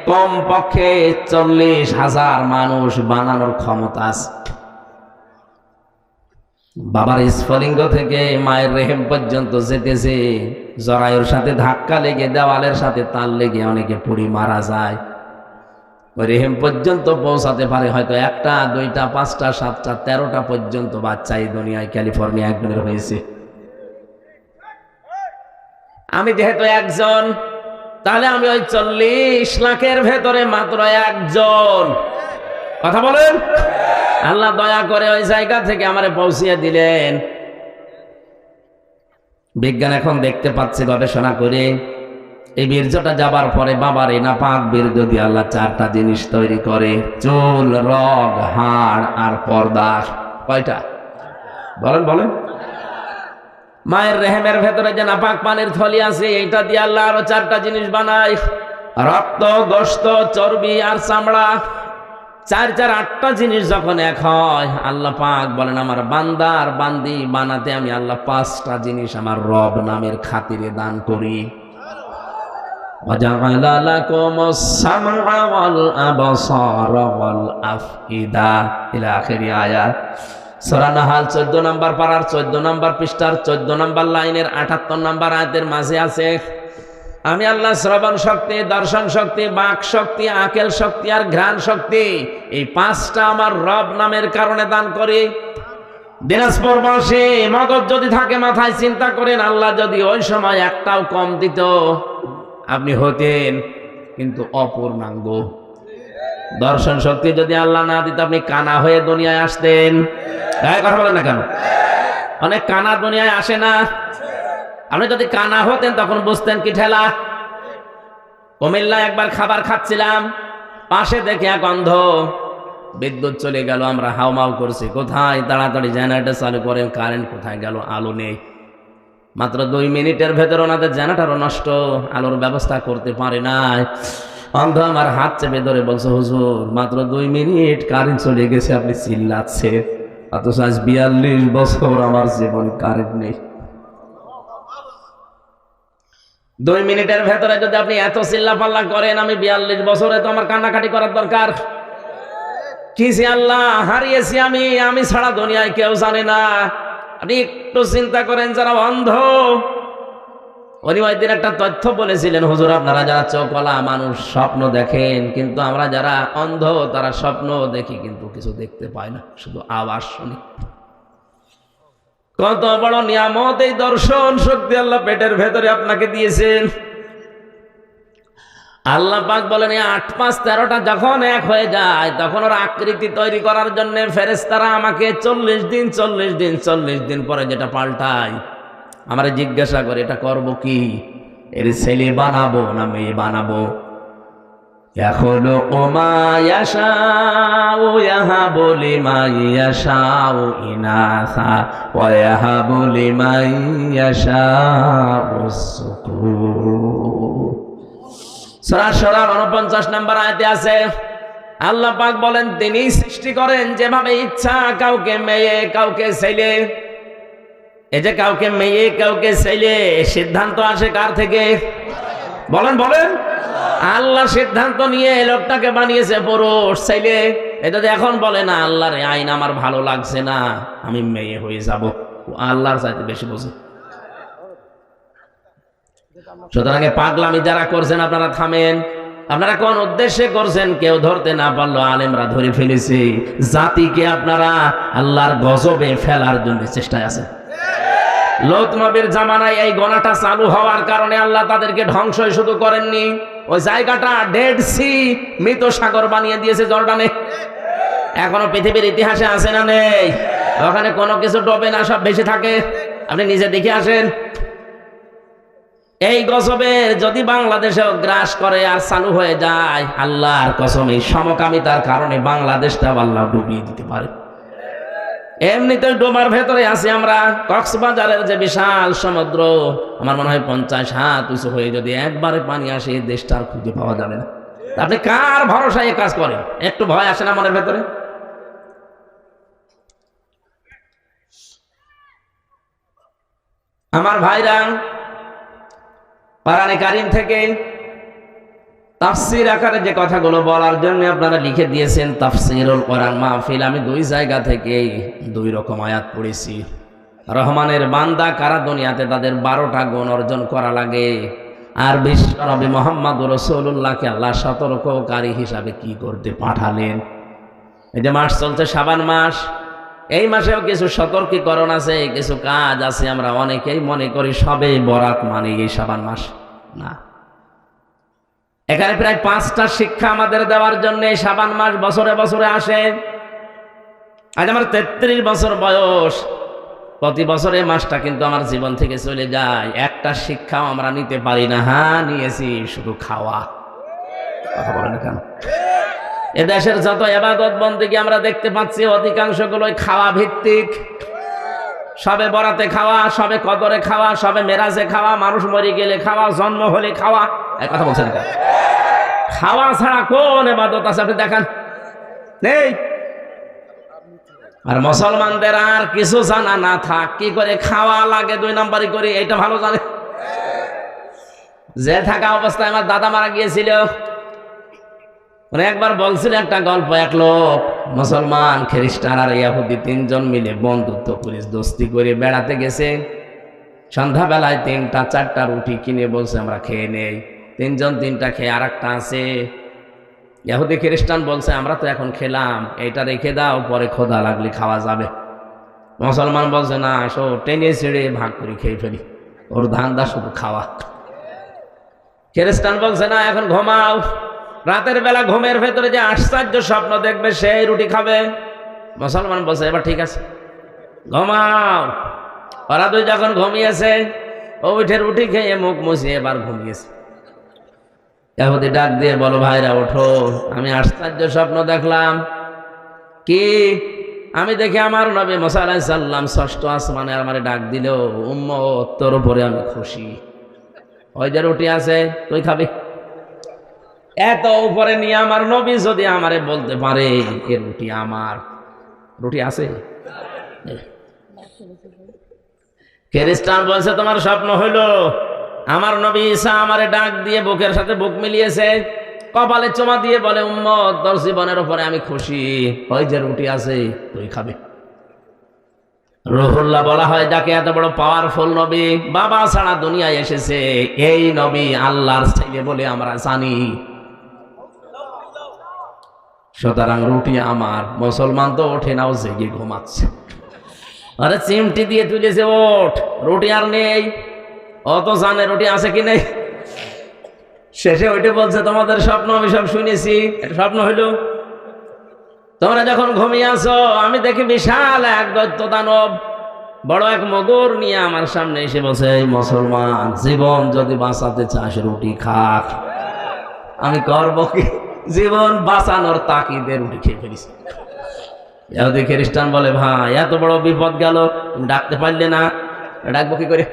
কম পক্ষে 40,000 মানুষ বানানোর ক্ষমতা আছে। বাবার স্ফলিঙ্গ থেকে মায়ের রেহেম পর্যন্ত যেতেছে, জরায়ুর সাথে ধাক্কা লেগে দেওয়ালের সাথে তাল লেগে অনেকে পুড়ি মারা যায়। ওই রেহেম পর্যন্ত পৌঁছাতে পারে হয়তো 1টা 2টা 5টা 7টা 13টা পর্যন্ত বাচ্চা এই দুনিয়ায় ক্যালিফোর্নিয়া একজনের হয়েছে। আমি যেহেতু একজন, তাহলে আমি ওই 40 লাখের ভেতরে মাত্র একজন। কথা বলেন, আল্লাহ দয়া করে ওই জায়গা থেকে আমারে পৌঁছিয়ে দিলেন। বিজ্ঞান এখন দেখতে পাচ্ছে গবেষণা করে, এই বীর্যটা যাবার পরে বাবার এই নাপাক বীর্য দিয়ে আল্লাহ 4টা জিনিস তৈরি করে, চুল, রগ, হাড় আর পর্দা। কয়টা? বলেন বলেন। মায়ের রেহেমের ভেতরে যে নাপাক পানির থলি আছে, এইটা দিয়ে আল্লাহ আরো 4টা জিনিস বানায়, রক্ত, গোশত, চর্বি আর চামড়া। 4 8টা জিনিস যখন এক হয়, আল্লাহ পাক বলেন আমার বান্দা আর বান্দি বানাতে আমি আল্লাহ 5টা জিনিস আমার রব নামের খাতিরে দান করি। وَجَعَلَ لَكُمُ السَّمْعَ وَالْأَبْصَارَ وَالْأَفْئِدَةَ إلى آخر আয়াত। সূরা নাহাল 14 নম্বর পারার 14 নম্বর পৃষ্ঠার 14 নম্বর লাইনের 78 নম্বর আয়াতের মাঝে আছে, আমি আল্লাহ শ্রবণ শক্তি, দর্শন শক্তি, বাক শক্তি, আকেল শক্তি আর ঘ্রাণ শক্তি, এই 5টা আমার রব নামের কারণে দান করি। দিনাজপুর বসে মগজ যদি থাকে মাথায়, চিন্তা করেন আল্লাহ যদি ওই সময় একটাও কম দিত, আপনি হতেন কিন্তু অপূর্ণাঙ্গ। দর্শন শক্তি যদি আল্লাহ না দিত, আপনি কানা হয়ে দুনিয়ায় আসতেন। কথা বলেন না কেন? অনেক কানা দুনিয়ায় আসে না? আপনি যদি কানা হতেন তখন বুঝতেন কি ঠেলা। কুমিল্লা একবার খাবার খাচ্ছিলাম, পাশে দেখে এক অন্ধ, বিদ্যুৎ চলে গেল, আমরা হাউমাউ করছি, কোথায়? তাড়াতাড়ি জেনারেটর চালু করেন। কারেন্ট কোথায় গেল? আলো নেই। মাত্র 2 মিনিটের ভেতর ওনাদের জেনারেটরও নষ্ট, আলোর ব্যবস্থা করতে পারে নাই। অন্ধ আমার হাত চেপে ধরে বলছে, হুজুর মাত্র 2 মিনিট কারেন্ট চলে গেছে, আপনি চিল্লাচ্ছে, অথচ আজ 42 বছর আমার জীবনে কারেন্ট নেই। 2 মিনিটের ভেতরে যদি আপনি এত চিল্লাপাল্লা করেন, আমি 42 বছরে তো আমার কান্নাকাটি করার দরকার কি? আল্লাহ হারিয়েছি আমি ছাড়া দুনিয়ায় কেউ জানে না। আপনি একটু চিন্তা করেন, যারা অন্ধ, উনি ওই দিন একটা তথ্য বলেছিলেন, হুজুর আপনারা যারা চোখওয়ালা মানুষ স্বপ্ন দেখেন, কিন্তু আমরা যারা অন্ধ তারা স্বপ্ন দেখি কিন্তু কিছু দেখতে পাই না, শুধু আওয়াজ শুনি। কত বড় নিয়ামত এই দর্শন শক্তি আল্লাহ পেটের ভেতরে আপনাকে দিয়েছেন। আল্লাহ পাক বলেন 8 5 13টা যখন এক হয়ে যায়, তখন ওর আকৃতি তৈরি করার জন্য ফেরেশতারা আমাকে 40 দিন পরে যেটা পাল্টায়, আমারে জিজ্ঞাসা করে এটা করব কি? এর ছেলে বানাবো না মেয়ে বানাবো? ইয়াখলুকু মা ইয়াশাউ ইয়াহাবু লিমান ইয়াশাউ ইনাসা ওয়া ইয়াহাবু লিমান ইয়াশাউ যুকুর। সূরা শুরা 49 নম্বর আয়াতে আছে, আল্লাহ পাক বলেন তিনি সৃষ্টি করেন যেভাবে ইচ্ছা, কাউকে মেয়ে কাউকে ছেলে। এই যে কাউকে মেয়ে কাউকে ছেলে, সিদ্ধান্ত আসে কার থেকে? বলেন বলেন। আল্লাহ সিদ্ধান্ত নিয়ে লোকটাকে বানিয়েছে পুরুষ ছেলে। এটা এখন বলে না আল্লাহর আইন আমার ভালো লাগছে না, আমি মেয়ে হয়ে যাব। আল্লাহর চাইতে বেশি বোঝে। সুতরাং পাগলামি যারা করছেন আপনারা থামেন। আপনারা কোন উদ্দেশ্যে করছেন কেউ ধরতে না পারলো, আলেমরা ধরে ফেলেছে। জাতিকে আপনারা আল্লাহর গজবে ফেলার জন্য চেষ্টায় আছেন। লূত নবীর জামানায় এই গণাটা চালু হওয়ার কারণে আল্লাহ তাদেরকে ধ্বংসই শুধু করেননি, ওই জায়গাটা ডেড সি, মৃত সাগর বানিয়ে দিয়েছে জর্ডানে। এখনো পৃথিবীর ইতিহাসে আছে না নেই? ওখানে কোনো কিছু ডোবে না, সব ভেসে থাকে। আপনি নিজে দেখে আসেন। এই গজবের যদি বাংলাদেশেও গ্রাস করে আর চালু হয়ে যায়, আল্লাহর কসম এই সমকামিতার কারণে বাংলাদেশটা আল্লাহ ডুবিয়ে দিতে পারে। এমনিতে ডোবার ভেতরে আছি আমরা। কক্সবাজারের যে বিশাল সমুদ্র, আমার মনে হয় 50 হাত উঁচু হয়ে যদি একবারে পানি আসে, দেশটা আর খুঁজে পাওয়া যাবে না। আপনি কার ভরসায় এই কাজ করেন? একটু ভয় আসে না মনের ভেতরে? আমার ভাইরা, কোরআনে কারীম থেকে তাফসীর আকারে যে কথাগুলো বলার জন্য আপনারা লিখে দিয়েছেন তাফসীরুল কোরআন মাহফিল, আমি 2 জায়গা থেকে 2 রকম আয়াত পড়েছি। রহমানের বান্দা কারা দুনিয়াতে তাদের 12টা গুণ অর্জন করা লাগে, আর বিশ্বনবী মুহাম্মদুর রাসূলুল্লাহকে আল্লাহ সতর্ককারী হিসাবে কি করতে পাঠালেন। এই যে মাস চলছে শাবান মাস, এই মাসেও কিছু সতর্কীকরণ আছে, কিছু কাজ আছে। আমরা অনেকেই মনে করি সবে বরাত মানে এই শাবান মাস না। এখানে প্রায় 5টা শিক্ষা আমাদের দেওয়ার জন্য শাবান মাস বছরে বছরে আসে। আজ আমার 33 বছর বয়স, প্রতি বছরে মাসটা কিন্তু আমার জীবন থেকে চলে যায়, একটা শিক্ষাও আমরা নিতে পারি না। হ্যাঁ নিয়েছি, শুধু খাওয়া। কথা বলেন কেন? এ দেশের যত ইবাদত বন্দেগী আমরা দেখতে পাচ্ছি অধিকাংশগুলোই খাওয়া ভিত্তিক। সবে বরাতে খাওয়া, সবে কদরে খাওয়া, সবে মেরাজে খাওয়া, মানুষ মরে গেলে খাওয়া, জন্ম হলে খাওয়া। এই কথা বলছেন কেন? খাওয়া ছাড়া কোন ইবাদত আছে আপনি দেখান? নেই। আর মুসলমানদের আর কিছু জানা না থাক, কি করে খাওয়া লাগে 2 নাম্বারই করে, এটা ভালো জানে। যে থাকা অবস্থায় আমার দাদা মারা গিয়েছিল, একবার বলছিল একটা গল্প। এক লোক মুসলমান, খ্রিস্টান আর ইহুদি 3 জন মিলে বন্ধুত্ব করে দোস্তি করে বেড়াতে গেছে। সন্ধ্যাবেলায় 3টা 4টা রুটি কিনে বলছে আমরা খেয়ে নেই। 3 জন 3টা খেয়ে আর একটা আছে। ইহুদি খ্রিস্টান বলছে আমরা তো এখন খেলাম, এইটা রেখে দাও, পরে ক্ষুধা লাগলে খাওয়া যাবে। মুসলমান বলছে না, আসো টেনে ছিঁড়ে ভাগ করে খেয়ে ফেলি, ওর ধান্দা শুধু খাওয়া। খ্রিস্টান বলছে না, এখন ঘুমাও, রাতের বেলা ঘুমের ভেতরে যে আশ্চর্য স্বপ্ন দেখবে সেই রুটি খাবে। মুসলমান বলছে এবার ঠিক আছে, ঘুমাও। ওরা 2 যখন ঘুমিয়েছে, ও উঠে রুটি খেয়ে মুখ মুছিয়ে এবার ঘুমিয়েছে। ইহুদি ডাক দিয়ে বলো ভাইরা ওঠো, আমি আশ্চর্য স্বপ্ন দেখলাম। কি? আমি দেখি আমার নবী মুসা আলাইহিস সালাম 6ষ্ঠ আসমানে আমারে ডাক দিল, উম্মত তোর উপরে আমি খুশি। ওই যে রুটি আছে তুই খাবি। এত উপরে নিয়ে আমার নবী যদি আমারে বলতে পারে এ রুটি আমার, রুটি আছে। খ্রিস্টান বলছে তোমার স্বপ্ন হইলো। আমার নবী ঈসা আমারে ডাক দিয়ে বুকের সাথে বুক মিলিয়েছে, কপালে চুমা দিয়ে বলে উম্মত তোর জীবনের উপরে আমি খুশি, ওই যে রুটি আছে তুই খাবি। রুহুল্লাহ বলা হয় যাকে এত বড় পাওয়ারফুল নবী, বাবা ছাড়া দুনিয়ায় এসেছে, এই নবী আল্লাহর ছেলে বলে আমরা জানি। সুতরাং রুটি আমার। মুসলমান তো ওঠে নাও, জেগে ঘুমাচ্ছে। আরে চিমটি দিয়ে তুলেছে, ওঠ, রুটি আর নেই। অত জানে রুটি আছে কি নেই। শেষে ওইটা বলছে তোমাদের স্বপ্ন আমি সব শুনেছি, এটা স্বপ্ন হইল। তোমরা যখন ঘুমিয়ে আছো, আমি দেখি বিশাল এক দৈত্য দানব বড় এক মগর নিয়ে আমার সামনে এসে বলছে, এই মুসলমান জীবন যদি বাঁচাতে চাস রুটি খা। আমি করবো কি? জীবন বাঁচানোর তাকিদে রুটি খেয়ে ফেলিস। ইহুদি খ্রিস্টান বলে ভাই এত বড় বিপদ গেল, তুমি ডাকতে পারলে না। ডাকবো কি করে?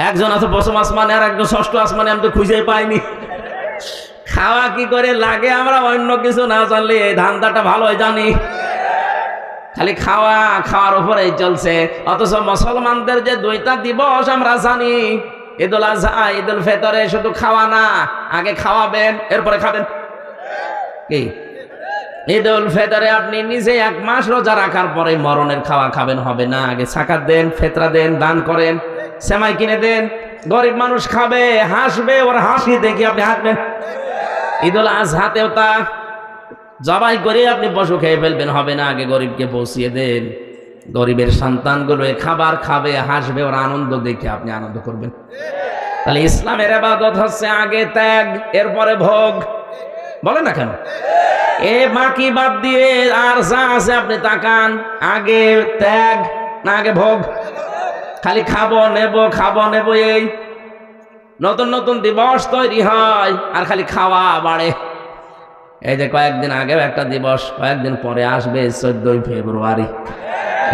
একজন আছে 5ম আসমানে আর একজন 6ষ্ঠ আসমানে, আমি তো খুঁজে পাইনি। খাওয়া কি করে লাগে আমরা অন্য কিছু না জানলে এই ধান্দাটা ভালোই জানি। খালি খাওয়া খাওয়ার উপরেই চলছে। অথচ মুসলমানদের যে দুইটা দিবস আমরা জানি, ঈদুল আজহা, ঈদুল ফিতরে শুধু খাওয়া না, আগে খাওয়াবেন এরপরে খাবেন। কি ঈদুল ফিতরে আপনি নিজে 1 মাস রোজা রাখার পরে মরণের খাওয়া খাবেন, হবে না। আগে যাকাত দেন, ফিতরা দেন, দান করেন, সেমাই কিনে দেন, গরিব মানুষ খাবে, হাসবে, ওর হাসি দেখে আপনি হাসবেন। ঈদুল আজহাতেও তা জবাই করে আপনি পশু খেয়ে ফেলবেন, হবে না। আগে গরিবকে পৌঁছিয়ে দেন, গরিবের সন্তানগুলো খাবার খাবে, হাসবে, ওর আনন্দ দেখে আপনি আনন্দ করবেন। তাহলে ইসলামের ইবাদত হচ্ছে আগে ত্যাগ, এরপরে ভোগ। বলে না কেন? এ বাকি বাদ দিয়ে আর যা আছে আপনি তাকান, আগে ত্যাগ না আগে ভোগ? খালি খাবো নেবো, এই নতুন নতুন দিবস তৈরি হয় আর খালি খাওয়া বাড়ে। এই যে কয়েকদিন আগেও একটা দিবস, কয়েকদিন পরে আসবে 14ই ফেব্রুয়ারি,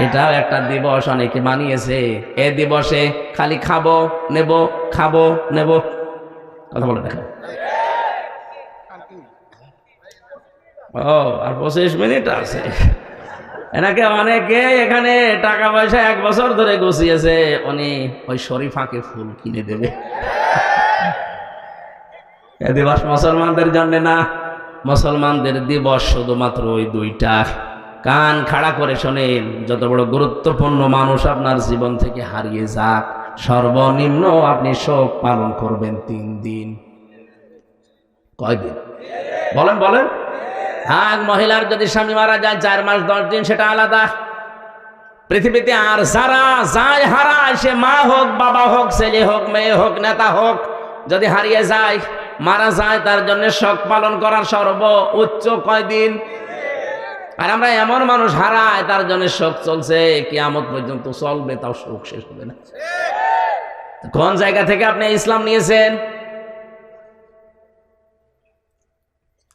এটাও একটা দিবস অনেকে বানিয়েছে। এই দিবসে খালি খাবো নেব, কথা বলে দেখেন। ও আর 25 মিনিট আছে। এনাকে অনেকে এখানে টাকা পয়সা 1 বছর ধরে গুছিয়েছে, উনি ওই শরীফাকে ফুল কিনে দেবে। এ দিবস মুসলমানদের জন্য না, মুসলমানদের দিবস শুধুমাত্র ওই 2টা। কান খাড়া করে শোনেন, যত বড় গুরুত্বপূর্ণ মানুষ আপনার জীবন থেকে হারিয়ে যাক, সর্বনিম্ন আপনি শোক পালন করবেন 3 দিন। কয়দিন? বলেন। হ্যাঁ, মহিলার যদি স্বামী মারা যায় 4 মাস 10 দিন, সেটা আলাদা। পৃথিবীতে আর যারা যায় হারায়, সে মা হোক, বাবা হোক, ছেলে হোক, মেয়ে হোক, নেতা হোক, যদি হারিয়ে যায়, মারা যায়, তার জন্য শোক পালন করার সর্বোচ্চ কয়দিন? আর আমরা এমন মানুষ হারায়, তার জন্য শোক চলছে, কিয়ামত পর্যন্ত চলবে, তাও শোক শেষ হবে না। কোন জায়গা থেকে আপনি ইসলাম নিয়েছেন?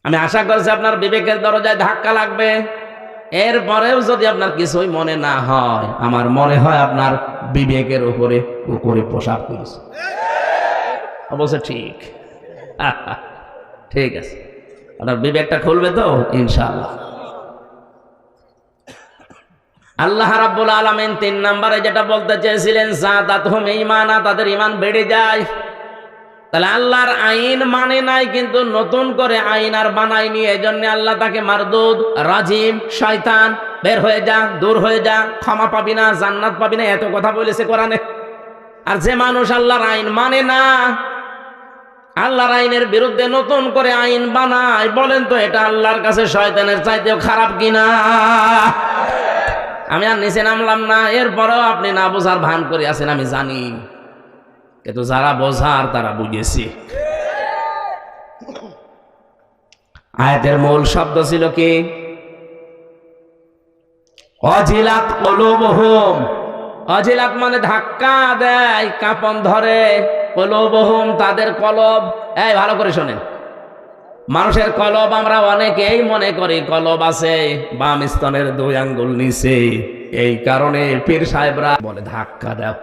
আমি আশা করছি আপনার বিবেকের দরজায় ধাক্কা লাগবে। এরপরেও যদি আপনার কিছুই মনে না হয়, আমার মনে হয় আপনার বিবেকের উপরে পোশাক করেছে। অবশ্য ঠিক আছে, আপনার বিবেকটা খুলবে তো ইনশাআল্লাহ। আল্লাহ রাব্বুল আলামিন 3 নম্বরে যেটা বলতে চেয়েছিলেন, যাদাতহুম ঈমানা, তাদের ঈমান বেড়ে যায়। তাহলে আল্লাহর আইন মানে নাই, কিন্তু নতুন করে আইন আর বানায়নি। এজন্য আল্লাহ তাকে মারদুদ, রাজিম, শয়তান, বের হয়ে যা, দূর হয়ে যা, ক্ষমা পাবি না, জান্নাত পাবি না, এত কথা বলেছে কোরআনে। আর যে মানুষ আল্লাহর আইন মানে না, আল্লাহর আইনের বিরুদ্ধে নতুন করে আইন বানায়, বলেন তো এটা আল্লাহর কাছে শয়তানের চাইতেও খারাপ কিনা? আমি আর নিচে নামলাম না, এরপরেও আপনি না বোঝার ভান করে আছেন, আমি জানি, কিন্তু যারা বোঝার তারা বুঝেছি। আয়াতের মূল শব্দ ছিল কি? অজিলাত কুলুবুহুম। অজিলাত মানে ধাক্কা দেয়, কাঁপন ধরে। কুলুবুহুম তাদের কলব। এই ভালো করে শোনেন, মানুষের কলব আমরা অনেকেই মনে করি কলব আছে বাম স্তনের 2 আঙ্গুল নিচে। এই কারণে পীর সাহেবরা বলে ধাক্কা দাও,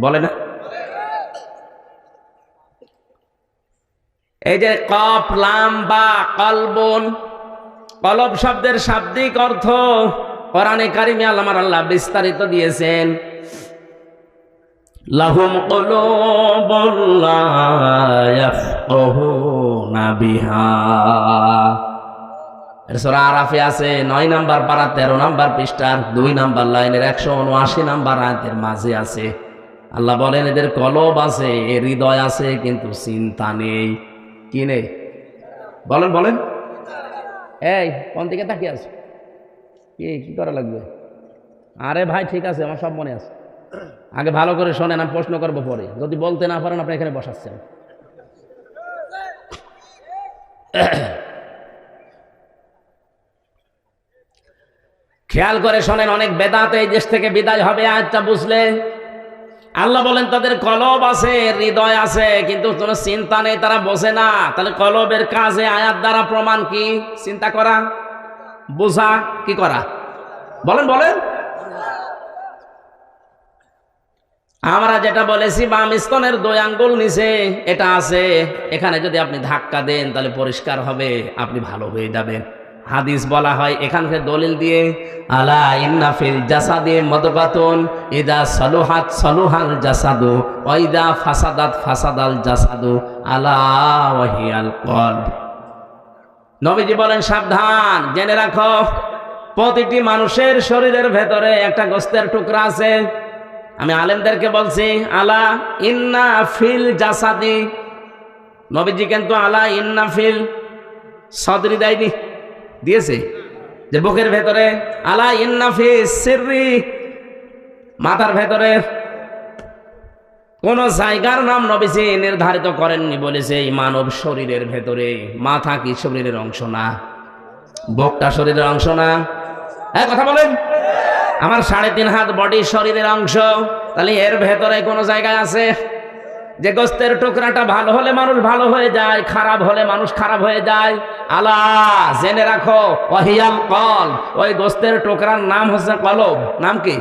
বলে না? এই যে কফ লাম বা কলবুন, কলব শব্দের শাব্দিক অর্থ কোরআনে কারিমে আল্লাহ বিস্তারিত দিয়েছেন। লাহুম কুলুবুন লা ইয়াফকাহুনা বিহা। সূরা আরাফে আছে 9 নম্বর পারা 13 নম্বর পৃষ্ঠার 2 নম্বর লাইনের 179 নম্বর আয়াতের মাঝে আছে। আল্লাহ বলেন এদের কলব আছে, হৃদয় আছে, কিন্তু চিন্তা নেই। কি নেই? বলেন। এই কোন দিকে তাকিয়ে আছো? কি করা লাগবে? আরে ভাই ঠিক আছে, আমার সব মনে আছে। আগে ভালো করে শোনেন, আমি প্রশ্ন করবো পরে। যদি বলতে না পারেন, আপনি এখানে বসাচ্ছেন। খেয়াল করে শোনেন, অনেক বেদাত এই দেশ থেকে বিদায় হবে আয়াতটা বুঝলে। আল্লাহ বলেন তাদের কলব আছে, হৃদয় আছে, কিন্তু কোনো চিন্তা নেই, তারা বোঝে না। তাহলে কলবের কাজে আয়াত দ্বারা প্রমাণ কি? চিন্তা করা, বোঝা, কি করা? বলেন। আমরা যেটা বলেছি বাম স্তনের 2 আঙ্গুল নিচে এটা আছে, এখানে যদি আপনি ধাক্কা দেন তাহলে পরিষ্কার হবে, আপনি ভালো হয়ে যাবেন। হাদিস বলা হয় এখানকার দলিল দিয়ে, আলা ইন্না ফিল জাসাদি মুদগাতুন ইদা সালুহাত সালুহাল জাসাদু ওয়া ইদা ফাসাদাত ফাসাদাল জাসাদু আলা ওয়াহিয়াল কলব। নবীজি বলেন সাবধান, জেনে রাখো প্রতিটি মানুষের শরীরের ভেতরে একটা গোশতের টুকরা আছে। আমি আলেমদেরকে বলছি আলা ইন্না ফিল জাসাদি, নবীজি কিন্তু আলা ইন্না ফিল সদরি দেয়নি, দিয়েছে যে বুকের ভেতরে, আলা ইন্না ফি সিররি মাথার ভেতরে। কোন জায়গার নাম নবীজি নির্ধারিত করেননি, বলেছে এই মানব শরীরের ভেতরে। মাথা কি শরীরের অংশ না? বুকটা শরীরের অংশ না? কথা বলেন। আমার 3.5 হাত বডি শরীরের অংশ, তাহলে এর ভেতরে কোন জায়গায় আছে যে গোশতের টুকরাটা ভালো হলে মানুষ ভালো হয়ে যায়, খারাপ হলে মানুষ খারাপ হয়ে যায়। আলা জেনে রাখো ওয়াহিয়াল কলব, ওই গোশতের টুকরার নাম হচ্ছে কলব। নাম কি?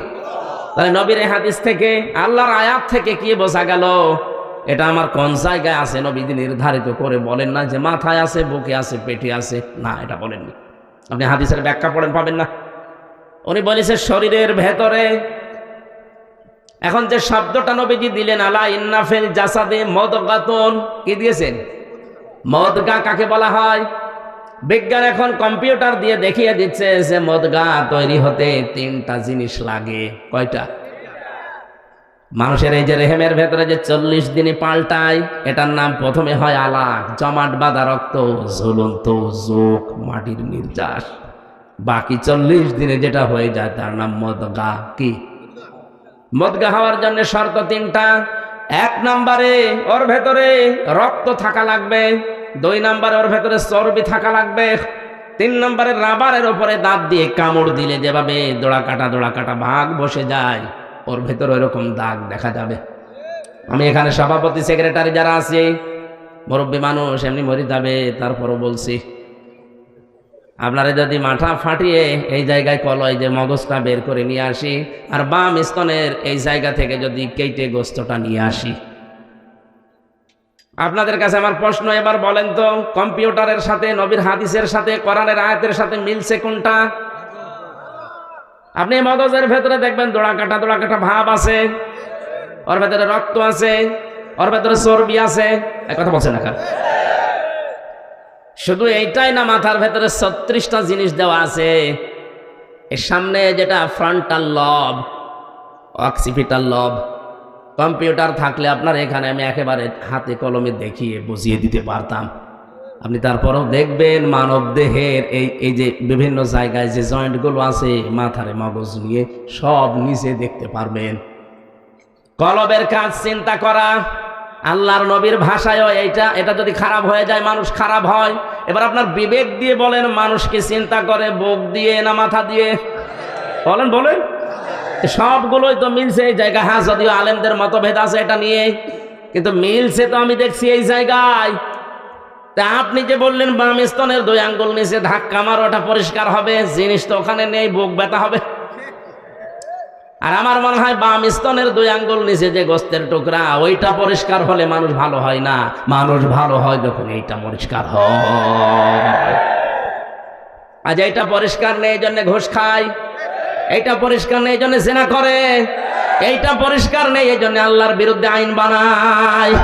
তাহলে নবীর হাদিস থেকে, আল্লাহর আয়াত থেকে কি বোঝা গেল? এটা আমার কোন জায়গায় আছে নবীজি নির্ধারিত করে বলেন না যে মাথায় আছে, বুকে আছে, পেটে আছে, না এটা বলেননি। আপনি হাদিসের ব্যাখ্যা পড়েন, পাবেন না। উনি বলেছে শরীরের ভেতরে। এখন যে শব্দটা নবীজি দিলেন আলা ইন্না ফিল জাসাদি মুদগাতুন, কি দিয়েছেন? মুদগা কাকে বলা হয়? বিজ্ঞান এখন কম্পিউটার দিয়ে দেখিয়ে দিচ্ছে যে মুদগা তৈরি হতে 3টা জিনিস লাগে। কয়টা? মানুষের এই যে রেহেমের ভেতরে যে 40 দিনে পাল্টায়, এটার নাম প্রথমে হয় আলাক, জমাট বাঁধা রক্ত, ঝুলন্ত যোগ, মাটির নির্যাস। বাকি 40 দিনে যেটা হয়ে যায় তার নাম মুদগা। কি? মুদগা হওয়ার জন্য শর্ত 3টা। 1 নম্বরে ওর ভেতরে রক্ত থাকা লাগবে, 2 নম্বরে ওর ভেতরে চর্বি থাকা লাগবে, 3 নম্বরে রাবারের উপরে দাঁত দিয়ে কামড় দিলে যেভাবে দোড়া কাটা ভাগ বসে যায়, ওর ভেতরে এরকম দাগ দেখা যাবে। আমি এখানে সভাপতি সেক্রেটারি যারা আছে, মুরব্বী মানুষ, এমনি মরে যাবে, তারপরও বলছি আপনারা যদি মাথা ফাটিয়ে এই জায়গায় কলয় যে মগজটা বের করে নিয়ে আসি, আর বাম স্তনের এই জায়গা থেকে যদি কেটে গোস্তটা নিয়ে আসি, আপনাদের কাছে আমার প্রশ্ন, এবার বলেন তো কম্পিউটারের সাথে, নবীর হাদিসের সাথে, কোরআনের আয়াতের সাথে মিলছে কোনটা? আপনি মগজের ভেতরে দেখবেন দোড়া কাটা ভাব আছে, ওর ভেতরে রক্ত আছে, ওর ভেতরে চর্বি আছে। কথা বলছেন না? শুধু এইটাই না, মাথার ভেতরে 36টা জিনিস দেওয়া আছে। এর সামনে যেটা ফ্রন্টাল লব, অক্সিপিটাল লব, কম্পিউটার থাকলে আপনার এখানে আমি একেবারে হাতে কলমে দেখিয়ে বুঝিয়ে দিতে পারতাম। আপনি তারপরেও দেখবেন মানব দেহের এই যে বিভিন্ন জায়গায় যে জয়েন্টগুলো আছে, মাথারে মগজ নিয়ে সব নিচে দেখতে পারবেন। কলবের কাজ চিন্তা করা। আল্লাহর নবীর ভাষায়ও এটা যদি খারাপ হয়ে যায় মানুষ খারাপ হয়। এবার আপনার বিবেক দিয়ে বলেন, মানুষ কি চিন্তা করে বুক দিয়ে না মাথা দিয়ে? বলেন। সবগুলোই তো মিলছে এই জায়গায়। হ্যাঁ, যদিও আলেমদের মতভেদ আছে এটা নিয়ে, কিন্তু মিলছে তো আমি দেখছি এই জায়গায়। তা আপনি যে বললেন বাম স্তনের 2 আঙ্গুল নিচে ধাক্কা মারো ওটা পরিষ্কার হবে, জিনিস তো ওখানে নেই, বুক ব্যথা হবে। আর আমার মনে হয় বাম স্তনের 2 আঙ্গুল নিচে যে গোস্তের টুকরা, ওইটা পরিষ্কার হলে মানুষ ভালো হয় না। মানুষ ভালো হয় যখন এইটা পরিষ্কার হয়। আজ এইটা পরিষ্কার নেই, এই জন্য ঘুষ খায়। এইটা পরিষ্কার নেই, এই জন্য জেনা করে। এইটা পরিষ্কার নেই, এই জন্য আল্লাহর বিরুদ্ধে আইন বানায়।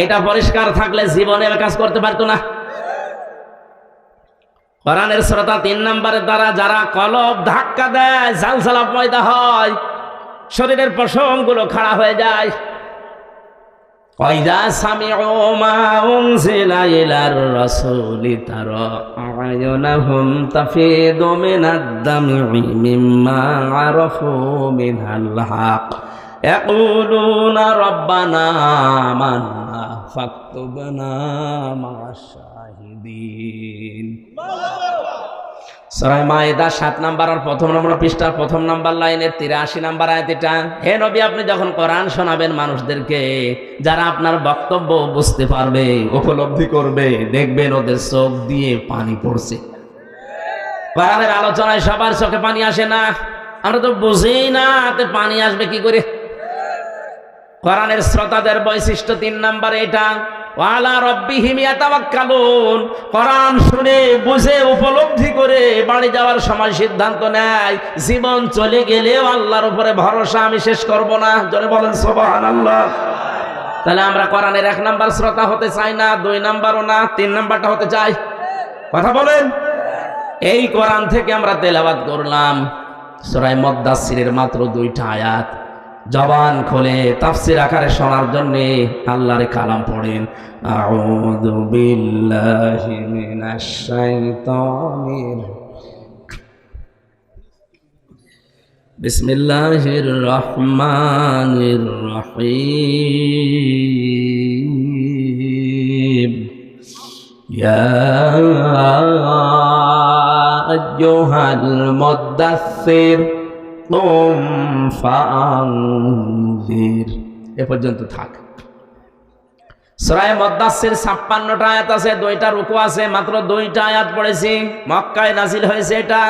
এটা পরিষ্কার থাকলে জীবনে কাজ করতে পারতো না। কোরআনের সূরা 3 নম্বরের দ্বারা যারা কলব ধাক্কা দেয়, জালজালা পয়দা হয়, শরীরের পশমগুলো খাড়া হয়ে যায়। ওয়াইদা সামিউ মা উনজিলা ইলার রাসূলি তারা আয়ুনাহুম তাফিদু মিনাদ দামি মিম্মা আরাফু মিনাল হক ইয়াকুলুনা রাব্বানা আমান্না ফাকতুবনা মা'আশ শাহিদিন। সূরা মায়েদা 7 নম্বর আর 1 নম্বর পৃষ্ঠা 1 নম্বর লাইনের 83 নম্বর আয়াত এটা। হে নবী, আপনি যখন কোরআন শোনাবেন মানুষদেরকে, যারা আপনার বক্তব্য বুঝতে পারবে, উপলব্ধি করবে, দেখবেন ওদের চোখ দিয়ে পানি পড়ছে। কোরআনের আলোচনায় সবার চোখে পানি আসে না, আমরা তো বুঝি না, পানি আসবে কি করে? কোরআনের শ্রোতাদের বৈশিষ্ট্য 3 নাম্বার এটা, ওয়ালা রাব্বিহিম ইয়াতাওয়াক্কালুন। কোরআন শুনে বুঝে উপলব্ধি করে বাড়ি যাওয়ার সময় সিদ্ধান্ত নেয়, জীবন চলে গেলেও আল্লাহর উপরে ভরসা আমি শেষ করব না। জোরে বলেন সুবহানাল্লাহ। তাহলে আমরা কোরআনের 1 নাম্বার শ্রোতা হতে চাই না, 2 নাম্বারও না, 3 নাম্বারটা হতে চাই। কথা বলেন। এই কোরআন থেকে আমরা তেলাওয়াত করলাম সূরা মুদ্দাসসিরের মাত্র 2টা আয়াত। জবান খুলে তাফসীর আকারে শোনার জন্য আল্লাহর কালাম পড়েন। আউযু বিল্লাহি মিনাশ শাইতানির বিসমিল্লাহির রহমানির রহিম। ইয়া আইয়ুহাল মুদ্দাসসির কুম ফাআনযির। এ পর্যন্ত থাক। সূরা মুদ্দাসসির 56টা আয়াত আছে, 2টা রুকু আছে, মাত্র 2টা আয়াত পড়েছি। মক্কায় নাজিল হয়েছে এটা।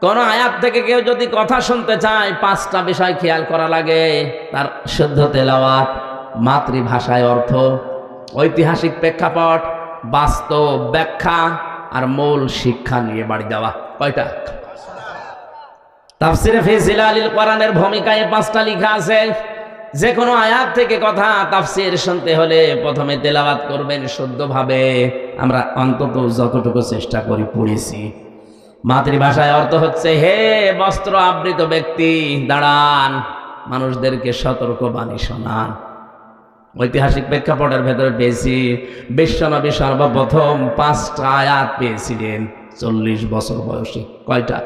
কোন আয়াত থেকে কেউ যদি কথা শুনতে চায় 5টা বিষয় খেয়াল করা লাগে। তার শুদ্ধ তেলাওয়াত, মাতৃভাষায় অর্থ, ঐতিহাসিক প্রেক্ষাপট, বাস্তব ব্যাখ্যা আর মূল শিক্ষা নিয়ে বাড়ি যাওয়া। কয়টা? তাফসীরে ফি জিলালিল কোরআনের ভূমিকায় 5টা লেখা আছে। যে কোনো আয়াত থেকে কথা তাফসীর শুনতে হলে প্রথমে তেলাওয়াত করবেন শুদ্ধভাবে। আমরা অন্তত যতটুকু চেষ্টা করি পড়েছি। মাতৃভাষায় অর্থ হচ্ছে, হে বস্ত্র আবৃত ব্যক্তি দাঁড়ান, মানুষদেরকে সতর্ক বাণী শোনান। ঐতিহাসিক প্রেক্ষাপটের ভেতরে পেয়েছি বিশ্বনবী সর্বপ্রথম 5টা আয়াত পেয়েছিলেন 40 বছর বয়সে। কয়টা?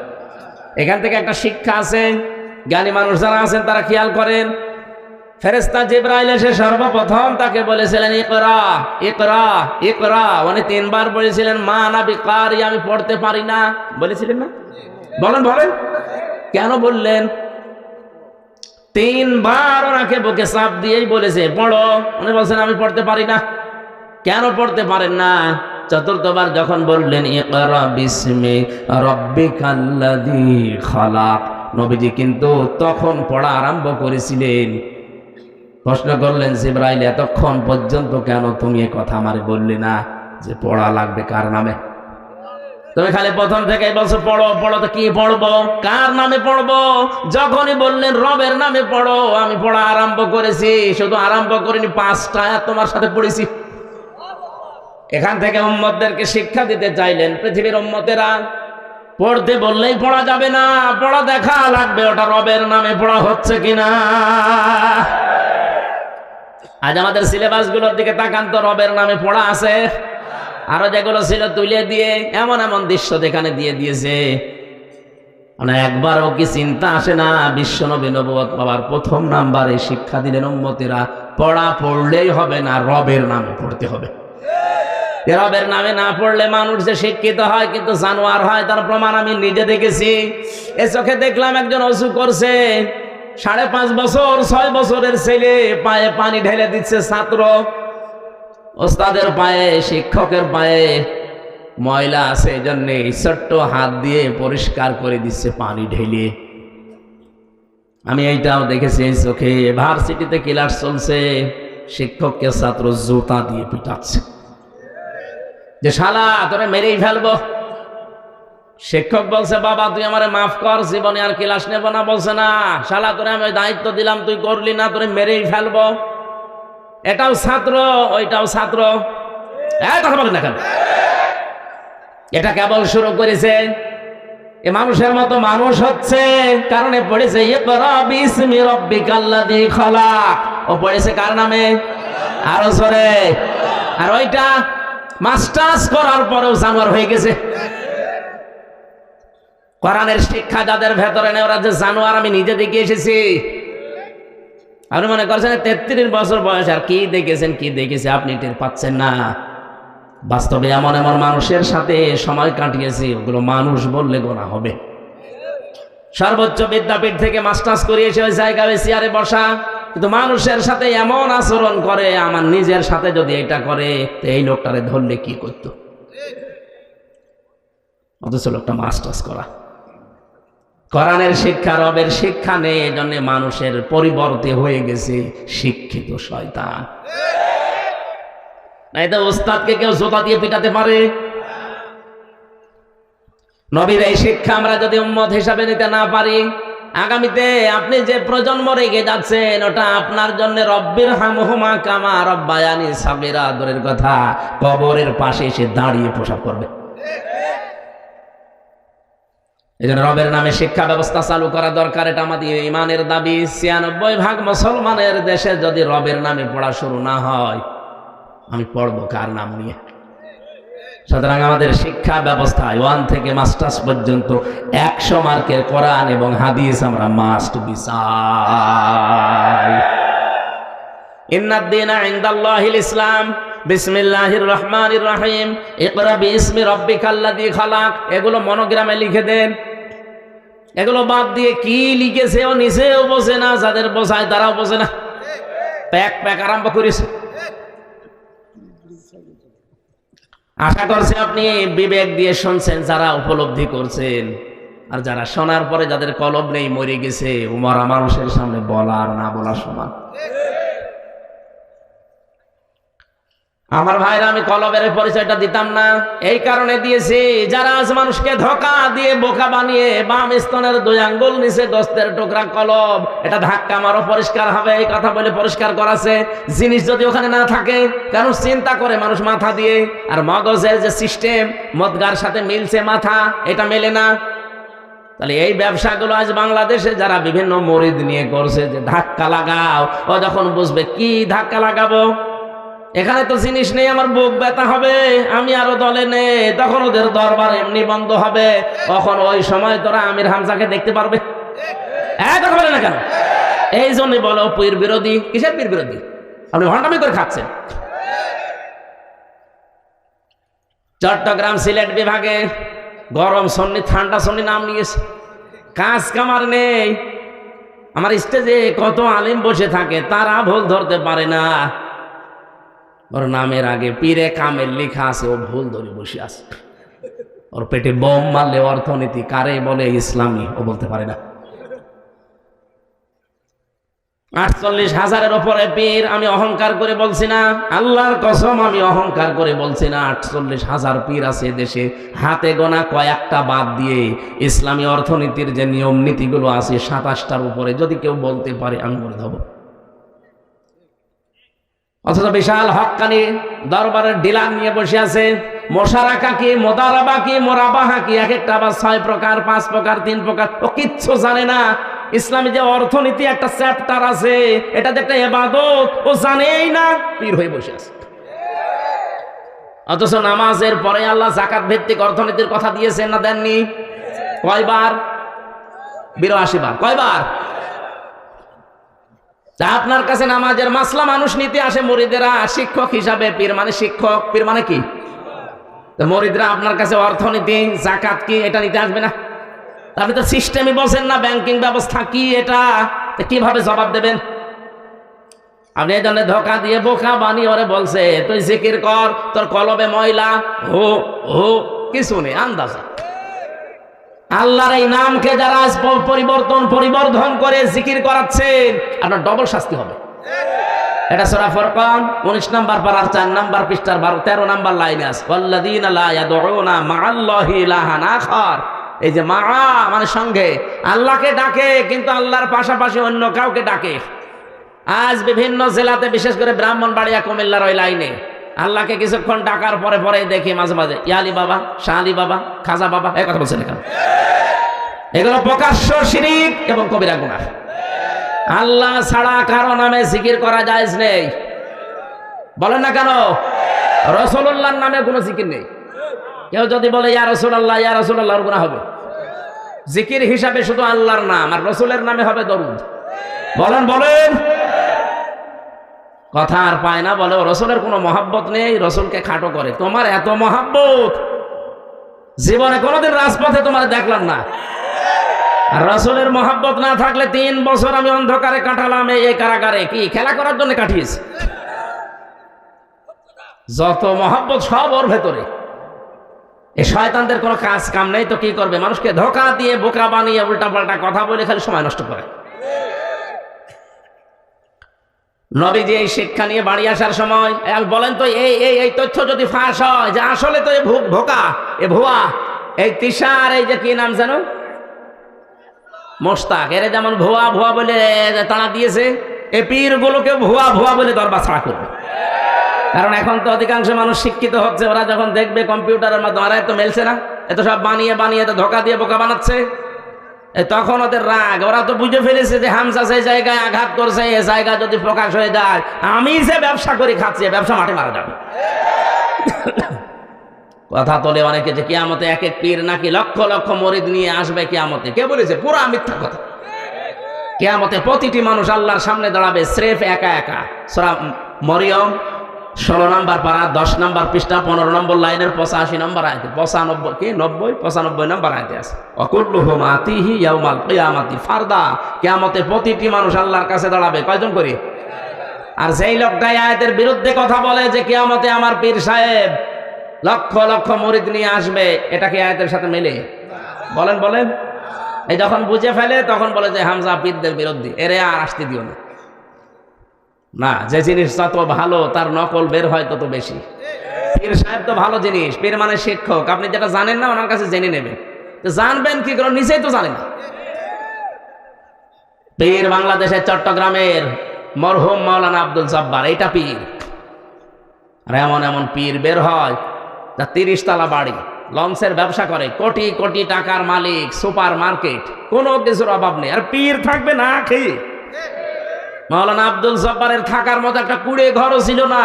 এখান থেকে একটা শিক্ষা আছে, জ্ঞানী মানুষ যারা আছেন তারা খেয়াল করেন। ফেরেশতা জিবরাইল এসে সর্বপ্রথম তাকে বলেছিলেন ইকরা ইকরা ইকরা। উনি 3 বার বলেছিলেন মা আনা বিকারি, আমি পড়তে পারি না। বলেছিলেন না? বলেন বলেন। কেন বললেন? 3 বার ওনাকে বুকে চাপ দিয়েই বলেছে পড়ো। উনি বলছেন আমি পড়তে পারি না। কেন পড়তে পারেন না? 4র্থবার যখন বললেন ইকরা বিসমি রাব্বিকাল্লাযী খালাক, নবীজি কিন্তু তখন পড়া আরম্ভ করেছিলেন। প্রশ্ন করলেন জিবরাইল, এতক্ষণ পর্যন্ত কেন তুমি এ কথা আমারে বললে না যে পড়া লাগবে কার নামে? তুমি খালি প্রথম থেকে বলছো পড়ো পড়ো। তো কি পড়বো? কার নামে পড়বো? যখনই বললেন রবের নামে পড়ো, আমি পড়া আরম্ভ করেছি। শুধু আরম্ভ করিনি, 5টা আয়াত তোমার সাথে পড়েছি। এখান থেকে উম্মতদেরকে শিক্ষা দিতে চাইলেন, পৃথিবীর উম্মতেরা পড়তে বললেই পড়া যাবে না, পড়া দেখা লাগবে ওটা রবের নামে পড়া হচ্ছে কিনা। আজ আমাদের সিলেবাসগুলোর দিকে তাকান তো, রবের নামে পড়া আছে। আরো যেগুলো ছিল তুলে দিয়ে এমন এমন দৃশ্য যেখানে দিয়ে দিয়েছে, মানে একবারও কি চিন্তা আসে না বিশ্বনবী নবুয়ত পাওয়ার 1ম নাম্বারে শিক্ষা দিলেন উম্মতেরা পড়া পড়লেই হবে না, রবের নামে পড়তে হবে। রবের নামে না পড়লে মানুষ যে শিক্ষিত হয় কিন্তু জানোয়ার হয়, তার প্রমাণ আমি নিজে দেখেছি। এ চোখে দেখলাম একজন ওযু করছে, 5.5 বছর 6 বছরের ছেলে পায়ে পানি ঢেলে দিচ্ছে ছাত্র। ওস্তাদের পায়ে, শিক্ষকের পায়ে ময়লা আছে, এই জন্য ছোট্ট হাত দিয়ে পরিষ্কার করে দিচ্ছে পানি ঢেলে। আমি এইটাও দেখেছি এই চোখে। ভার্সিটিতে ক্লাস চলছে, শিক্ষককে ছাত্র জুতা দিয়ে পিটাচ্ছে যে শালা তোরে মেরেই ফেলবো। শিক্ষক বলছে বাবা তুই আমারে মাফ কর, জীবনে আর ক্লাস নেব না। বলছে না শালা তোরে আমি দায়িত্ব দিলাম, তুই করলি না, তোরে মেরেই ফেলবো। এটাও ছাত্র, ওইটাও ছাত্র। কথা বলেন না কেন? এটা কেবল শুরু করেছে, এ মানুষের মতো মানুষ হচ্ছে কারণে পড়েছে ইকরা বিসমি রাব্বিকাল্লাযী খালাক। ও পড়েছে কার নামে? আরো জোরে। আর ওইটা মাস্টার্স করার পরেও জানোয়ার হয়ে গেছে। কোরআনের শিক্ষা যাদের ভেতরে নেই ওরা যে জানোয়ার, আমি নিজে দেখে এসেছি। আপনি মনে করছেন 33 বছর বয়স আর কি দেখেছেন, কি দেখেছে আপনি টের পাচ্ছেন না। বাস্তবে এমন এমন মানুষের সাথে সময় কাটিয়েছি, ওগুলো মানুষ বললে গোনা হবে। সর্বোচ্চ বিদ্যাপীঠ থেকে মাস্টার্স করিয়ে এসে ওই জায়গায় ওই চেয়ারে বসা, কিন্তু মানুষের সাথে এমন আচরণ করে, আমার নিজের সাথে যদি এটা করে তো এই লোকটারে ধরলে কি করতো? অথচ লোকটা মাস্টার্স করা। কোরআনের শিক্ষা, রবের শিক্ষা নেই, এজন্য মানুষের পরিবর্তে হয়ে গেছে শিক্ষিত শয়তান। না এটা ওস্তাদকে কেউ জোতা দিয়ে পিটাতে পারে? নবীর এই শিক্ষা আমরা যদি উম্মত হিসাবে নিতে না পারি, আগামীতে আপনি যে প্রজন্ম রেখে যাচ্ছেন ওটা আপনার জন্য রব্বির হামহুমা কামা রব্বায়ানি সাগীরা দূরের কথা, কবরের পাশে এসে দাঁড়িয়ে প্রসাব করবে। এই জন্য রবের নামে শিক্ষা ব্যবস্থা চালু করা দরকার, এটা আমাদের ইমানের দাবি। ৯৬% মুসলমানের দেশে যদি রবের নামে পড়া শুরু না হয়, আমি পড়বো কার নাম নিয়ে? সুতরাং আমাদের শিক্ষা ব্যবস্থায় 1 থেকে মাস্টার্স পর্যন্ত 100 মার্কের কোরআন এবং হাদিস আমরা মাস্ট বিচার। ইন্নাদ-দীনা ইনদাল্লাহিল ইসলাম, বিসমিল্লাহির রহমানির রহিম, ইকরা বিইসমি রাব্বিকাল্লাযী খালাক, এগুলো মনোগ্রামে লিখে দেন। এগুলো বাদ দিয়ে কি লিখেছে ও নিজেও বোঝে না, যাদের বোঝায় তারাও বোঝে না, প্যাক আরম্ভ করেছে। আশা করছি আপনি বিবেক দিয়ে শুনছেন, যারা উপলব্ধি করছেন। আর যারা শোনার পরে যাদের কলব নেই, মরে গেছে, মরা মানুষের সামনে বলা আর না বলা সমান। আমার ভাইরা, আমি কলবের পরিচয়টা দিতাম না, এই কারণে দিয়েছি, যারা আজ মানুষকে ধোঁকা দিয়ে বোকা বানিয়ে বাম স্তনের 2 আঙ্গুল নিচে গোস্তের টুকরা কলব, এটা ধাক্কা মারো পরিষ্কার হবে, এই কথা বলে পরিষ্কার করাছে। জিনিস যদি ওখানে না থাকে, কারণ চিন্তা করে মানুষ মাথা দিয়ে, আর মগজের যে সিস্টেম মদগার সাথে মিলছে মাথা, এটা মেলে না। তাহলে এই ব্যবসাগুলো আজ বাংলাদেশে যারা বিভিন্ন মরিদ নিয়ে করছে, যে ধাক্কা লাগাও, ও যখন বুঝবে কি ধাক্কা লাগাবো, এখানে তো জিনিস নেই, আমার বুক ব্যথা হবে, আমি আরো দলে নেই, তখন ওদের দরবার এমনি বন্ধ হবে। তখন ওই সময় তোরা আমির হামজাকে দেখতে পারবে। কথা বলে না কেন? এই জন্য বলো পীর বিরোধী। কিসের পীর বিরোধী? আপনি ভণ্ডামি করে খাচ্ছেন। চট্টগ্রাম সিলেট বিভাগে গরম সন্নি ঠান্ডা সন্নি নাম নিয়েছে, কাজ কামার নেই। আমার স্টেজে কত আলিম বসে থাকে, তারা ভুল ধরতে পারে না। ওর নামের আগে পীরে কামেল লেখা আছে, ও ভুল ধরে বসে আছে। ওর পেটে বোম মারলে অর্থনীতি কারে বলে ইসলামী, ও বলতে পারে না। 48,000-এর উপরে পীর। আমি অহংকার করে বলছি না, আল্লাহর কসম আমি অহংকার করে বলছি না। 48,000 পীর আছে দেশে, হাতে গোনা কয়েকটা বাদ দিয়ে ইসলামী অর্থনীতির যে নিয়ম নীতিগুলো আছে 27টার উপরে যদি কেউ বলতে পারে, আমি বলে দেবো। অথচ বিশাল হক্কানি দরবারের ডিলার নিয়ে বসে আছে। মোশারাকা কি, মোদারাবা কি, মোরাবাহা কি, এক একটা আবার 6 প্রকার, 5 প্রকার, 3 প্রকার, ও কিচ্ছু জানে না। ইসলামী যে অর্থনীতি একটা চ্যাপ্টার আছে, এটা যে একটা ইবাদত, ও জানেই না, পীর হয়ে বসে আছে। অথচ নামাজের পরে আল্লাহ যাকাত ভিত্তিক অর্থনীতির কথা দিয়েছেন না দেননি? কয়বার? 82 বার। কয়বার? আপনার কাছে নামাজের মাসলা মানুষ নিতে আসে মুরিদেরা শিক্ষক হিসাবে। পীর মানে শিক্ষক, পীর মানে কি? তো মুরিদরা আপনার কাছে অর্থনীতি, যাকাত কি, এটা নিতে আসবে না? আপনি তো সিস্টেমই বলছেন না, ব্যাংকিং ব্যবস্থা কি, এটা কিভাবে জবাব দেবেন? আপনি এই জন্য ধোকা দিয়ে বোকা বানিয়ে ওরে বলছে তুই জিকির কর, তোর কলবে ময়লা, হো হো কিছু নেই, আন্দাজে। আল্লাহর এই নামকে যারা পরিবর্ধন করে জিকির করাচ্ছেন, আপনার ডবল শাস্তি হবে। এটা সূরা ফুরকান 19 নম্বর পারার 4 নম্বর পৃষ্ঠার 13 নম্বর লাইনে আছে, ওয়াল্লাযীনা লা ইয়াদউনা মা'আল্লাহি ইলাহান আখার। এই যে মা মানে সঙ্গে, আল্লাহকে ডাকে কিন্তু আল্লাহর পাশাপাশি অন্য কাউকে ডাকে। আজ বিভিন্ন জেলাতে, বিশেষ করে ব্রাহ্মণবাড়িয়া, কুমিল্লার ওই লাইনে আল্লাহকে কিছুক্ষণ ডাকার পরে পরে দেখি মাঝে মাঝে ইয়ালি বাবা, শাহ আলী বাবা, খাজা বাবা, এই কথা বলছেন কেন? এগুলো প্রকাশ্য শিরক এবং কবিরা গুনাহ। আল্লাহ ছাড়া কারো নামে জিকির করা জায়েজ নেই। বলেন না কেন? রাসূলুল্লাহর নামে কোনো জিকির নেই। কেউ যদি বলে ইয়া রাসূলুল্লাহ, ইয়া রাসূলুল্লাহ, ওর গুনাহ হবে। জিকির হিসাবে শুধু আল্লাহর নাম, আর রাসূলের নামে হবে দরুদ। বলেন বলেন, কথা আর পায় না। বলে রাসূলের কোনো মহব্বত নেই, রাসূলকে খাটো করে। তোমার এত মহব্বত, জীবনে কোনোদিন রাজপথে তোমার দেখলাম না। আর রাসূলের মহব্বত না থাকলে 3 বছর আমি অন্ধকারে কাটালাম এই কারাগারে। কি খেলা করার জন্য কাটিয়েছি? যত মহব্বত সব ওর ভেতরে। এই শয়তানদের কোনো কাজ কাম নেই তো কি করবে? মানুষকে ধোঁকা দিয়ে বোকা বানিয়ে উল্টাপাল্টা কথা বলে খালি সময় নষ্ট করে। নবীজি এই শিক্ষা নিয়ে বাড়ি আসার সময় বলেন তো এই তথ্য যদি ফাঁস হয় যে আসলে তো এ ভোকা, এ ভুয়া, এই তিশার এই যে কি নাম জানো মোস্তাক, এর যেমন ভুয়া ভুয়া বলে তাড়া দিয়েছে, এই পীর গুলোকে ভুয়া ভুয়া বলে দরবার ছাড়া করবে। কারণ এখন তো অধিকাংশ মানুষ শিক্ষিত হচ্ছে, ওরা যখন দেখবে কম্পিউটারের মাধ্যমে আর এত মেলছে না, এত সব বানিয়ে বানিয়ে তো ধোকা দিয়ে বোকা বানাচ্ছে, তখন ওদের রাগ, ওরা তো বুঝে ফেলেছে যে হামজা সেই জায়গায় আঘাত করছে, এই জায়গা যদি প্রকাশ হয়ে যায় আমি যে ব্যবসা করে খাচ্ছি ব্যবসা মাঠে মারা যাবে। কথা তোলে অনেকে যে কিয়ামতে এক এক পীর নাকি লক্ষ লক্ষ মরিদ নিয়ে আসবে কিয়ামতে। কে বলেছে? পুরা মিথ্যা কথা। কিয়ামতে প্রতিটি মানুষ আল্লাহর সামনে দাঁড়াবে স্রেফ একা একা। সূরা মরিয়ম 16 নম্বর পারা 10 নম্বর পৃষ্ঠা 15 নম্বর লাইনের 85 নম্বর আয়াতে 95 নম্বর আয়াতে আছে ওয়াকুল্লুহুম আতিহি ইয়াউমাল কিয়ামাতি ফারদা। কিয়ামতে প্রতিটি মানুষ আল্লাহর কাছে দাঁড়াবে কয়জন করে? আর যেই লোকটা আয়াতের বিরুদ্ধে কথা বলে যে কিয়ামতে আমার পীর সাহেব লক্ষ লক্ষ মুরিদ নিয়ে আসবে, এটা কি আয়াতের সাথে মেলে? বলেন বলেন। এই যখন বুঝে ফেলে তখন বলে যে হামজা পীরদের বিরোধী, এরে আর আসতে দিও না। না, যে জিনিস যত ভালো তার নকল বের হয় তত বেশি। পীর সাহেব তো ভালো জিনিস, পীর মানে শিক্ষক। আপনি যেটা জানেন না ওনার কাছে জেনে নেবেন। তো জানবেন কি করে? নিজেই তো জানেন না। পীর বাংলাদেশের চট্টগ্রামের মরহুম মাওলানা আব্দুল জব্বার, এইটা পীর। আর এমন এমন পীর বের হয় যা 30 তলা বাড়ি, লঞ্চের ব্যবসা করে, কোটি কোটি টাকার মালিক, সুপার মার্কেট, কোনো কিছুর অভাব নেই। আর পীর থাকবে না খেয়ে। মাওলানা আব্দুল জব্বারের থাকার মতো একটা কুড়ে ঘরও ছিল না,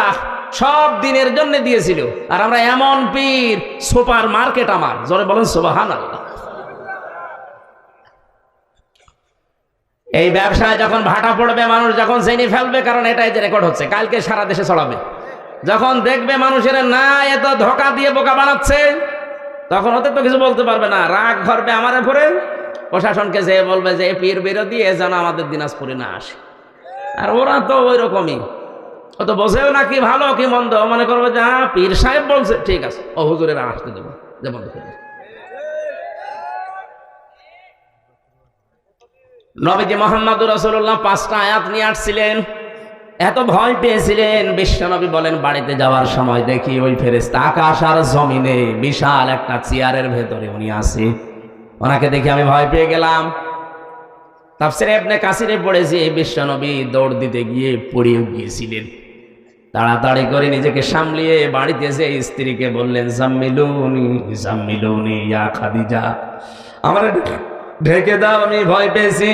সব দিনের জন্য দিয়েছিল। আর আমরা এমন পীর, সুপার মার্কেট আমার। জোরে বলেন সুবহানাল্লাহ। এই ব্যবসায় যখন ভাটা পড়বে, মানুষ যখন জেনে ফেলবে, কারণ এটাই যে রেকর্ড হচ্ছে, কালকে সারা দেশে ছড়াবে। যখন দেখবে মানুষের না এত ধোকা দিয়ে বোকা বানাচ্ছে, তখন ওদের তো কিছু বলতে পারবে না, রাগ ধরবে আমার উপরে। প্রশাসনকে যে বলবে যে পীর বিরোধী, এ যেন আমাদের দিনাজপুরে না আসে। আর ওরা তো ওই রকমই, ও তো বোঝেও না কি ভালো কি মন্দ, মনে করবে যে হ্যাঁ পীর সাহেব বলছে, ঠিক আছে, ও হুজুরের আসতে দেবো, যে বন্ধ করে। নবীজি মুহাম্মদুর রাসূলুল্লাহ 5টা আয়াত নিয়ে আসছিলেন, এত ভয় পেয়েছিলেন। বিশ্বনবী বলেন বাড়িতে যাওয়ার সময় দেখি ওই ফেরেশতা আকাশ আর জমিনে বিশাল একটা চেয়ারের ভেতরে উনি আছে, ওনাকে দেখে আমি ভয় পেয়ে গেলাম। তাফসীরে ইবনে কাসিরে পড়েছি বিশ্বনবী দৌড় দিতে গিয়ে পড়িয়ে গিয়েছিলেন। তাড়াতাড়ি করে নিজেকে সামলিয়ে বাড়িতে এসে স্ত্রীকে বললেন জাম্মিলুনি জাম্মিলুনি ইয়া খাদিজা, আমার ঢেকে দাও, আমি ভয় পেয়েছি।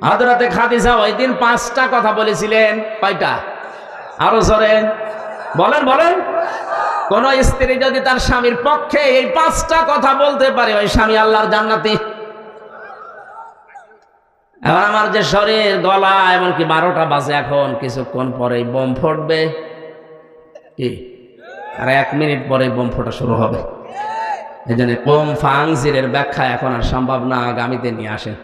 হযরতে খাদিজা ওই দিন 5টা কথা বলেছিলেন। কয়টা? আরো জোরে বলেন বলেন। কোন স্ত্রী যদি তার স্বামীর পক্ষে এই 5টা কথা বলতে পারে, ওই স্বামী আল্লাহর জান্নাতি। এখন আমার যে শরীর, গলা, এমনকি 12টা বাজে, এখন কিছুক্ষণ পরে বোম ফুটবে কি, আর 1 মিনিট পরে বোম ফোটা শুরু হবে। এই জন্য কোম ফাংজিরের ব্যাখ্যা এখন আর সম্ভব না, আগামীতে নিয়ে আসেন।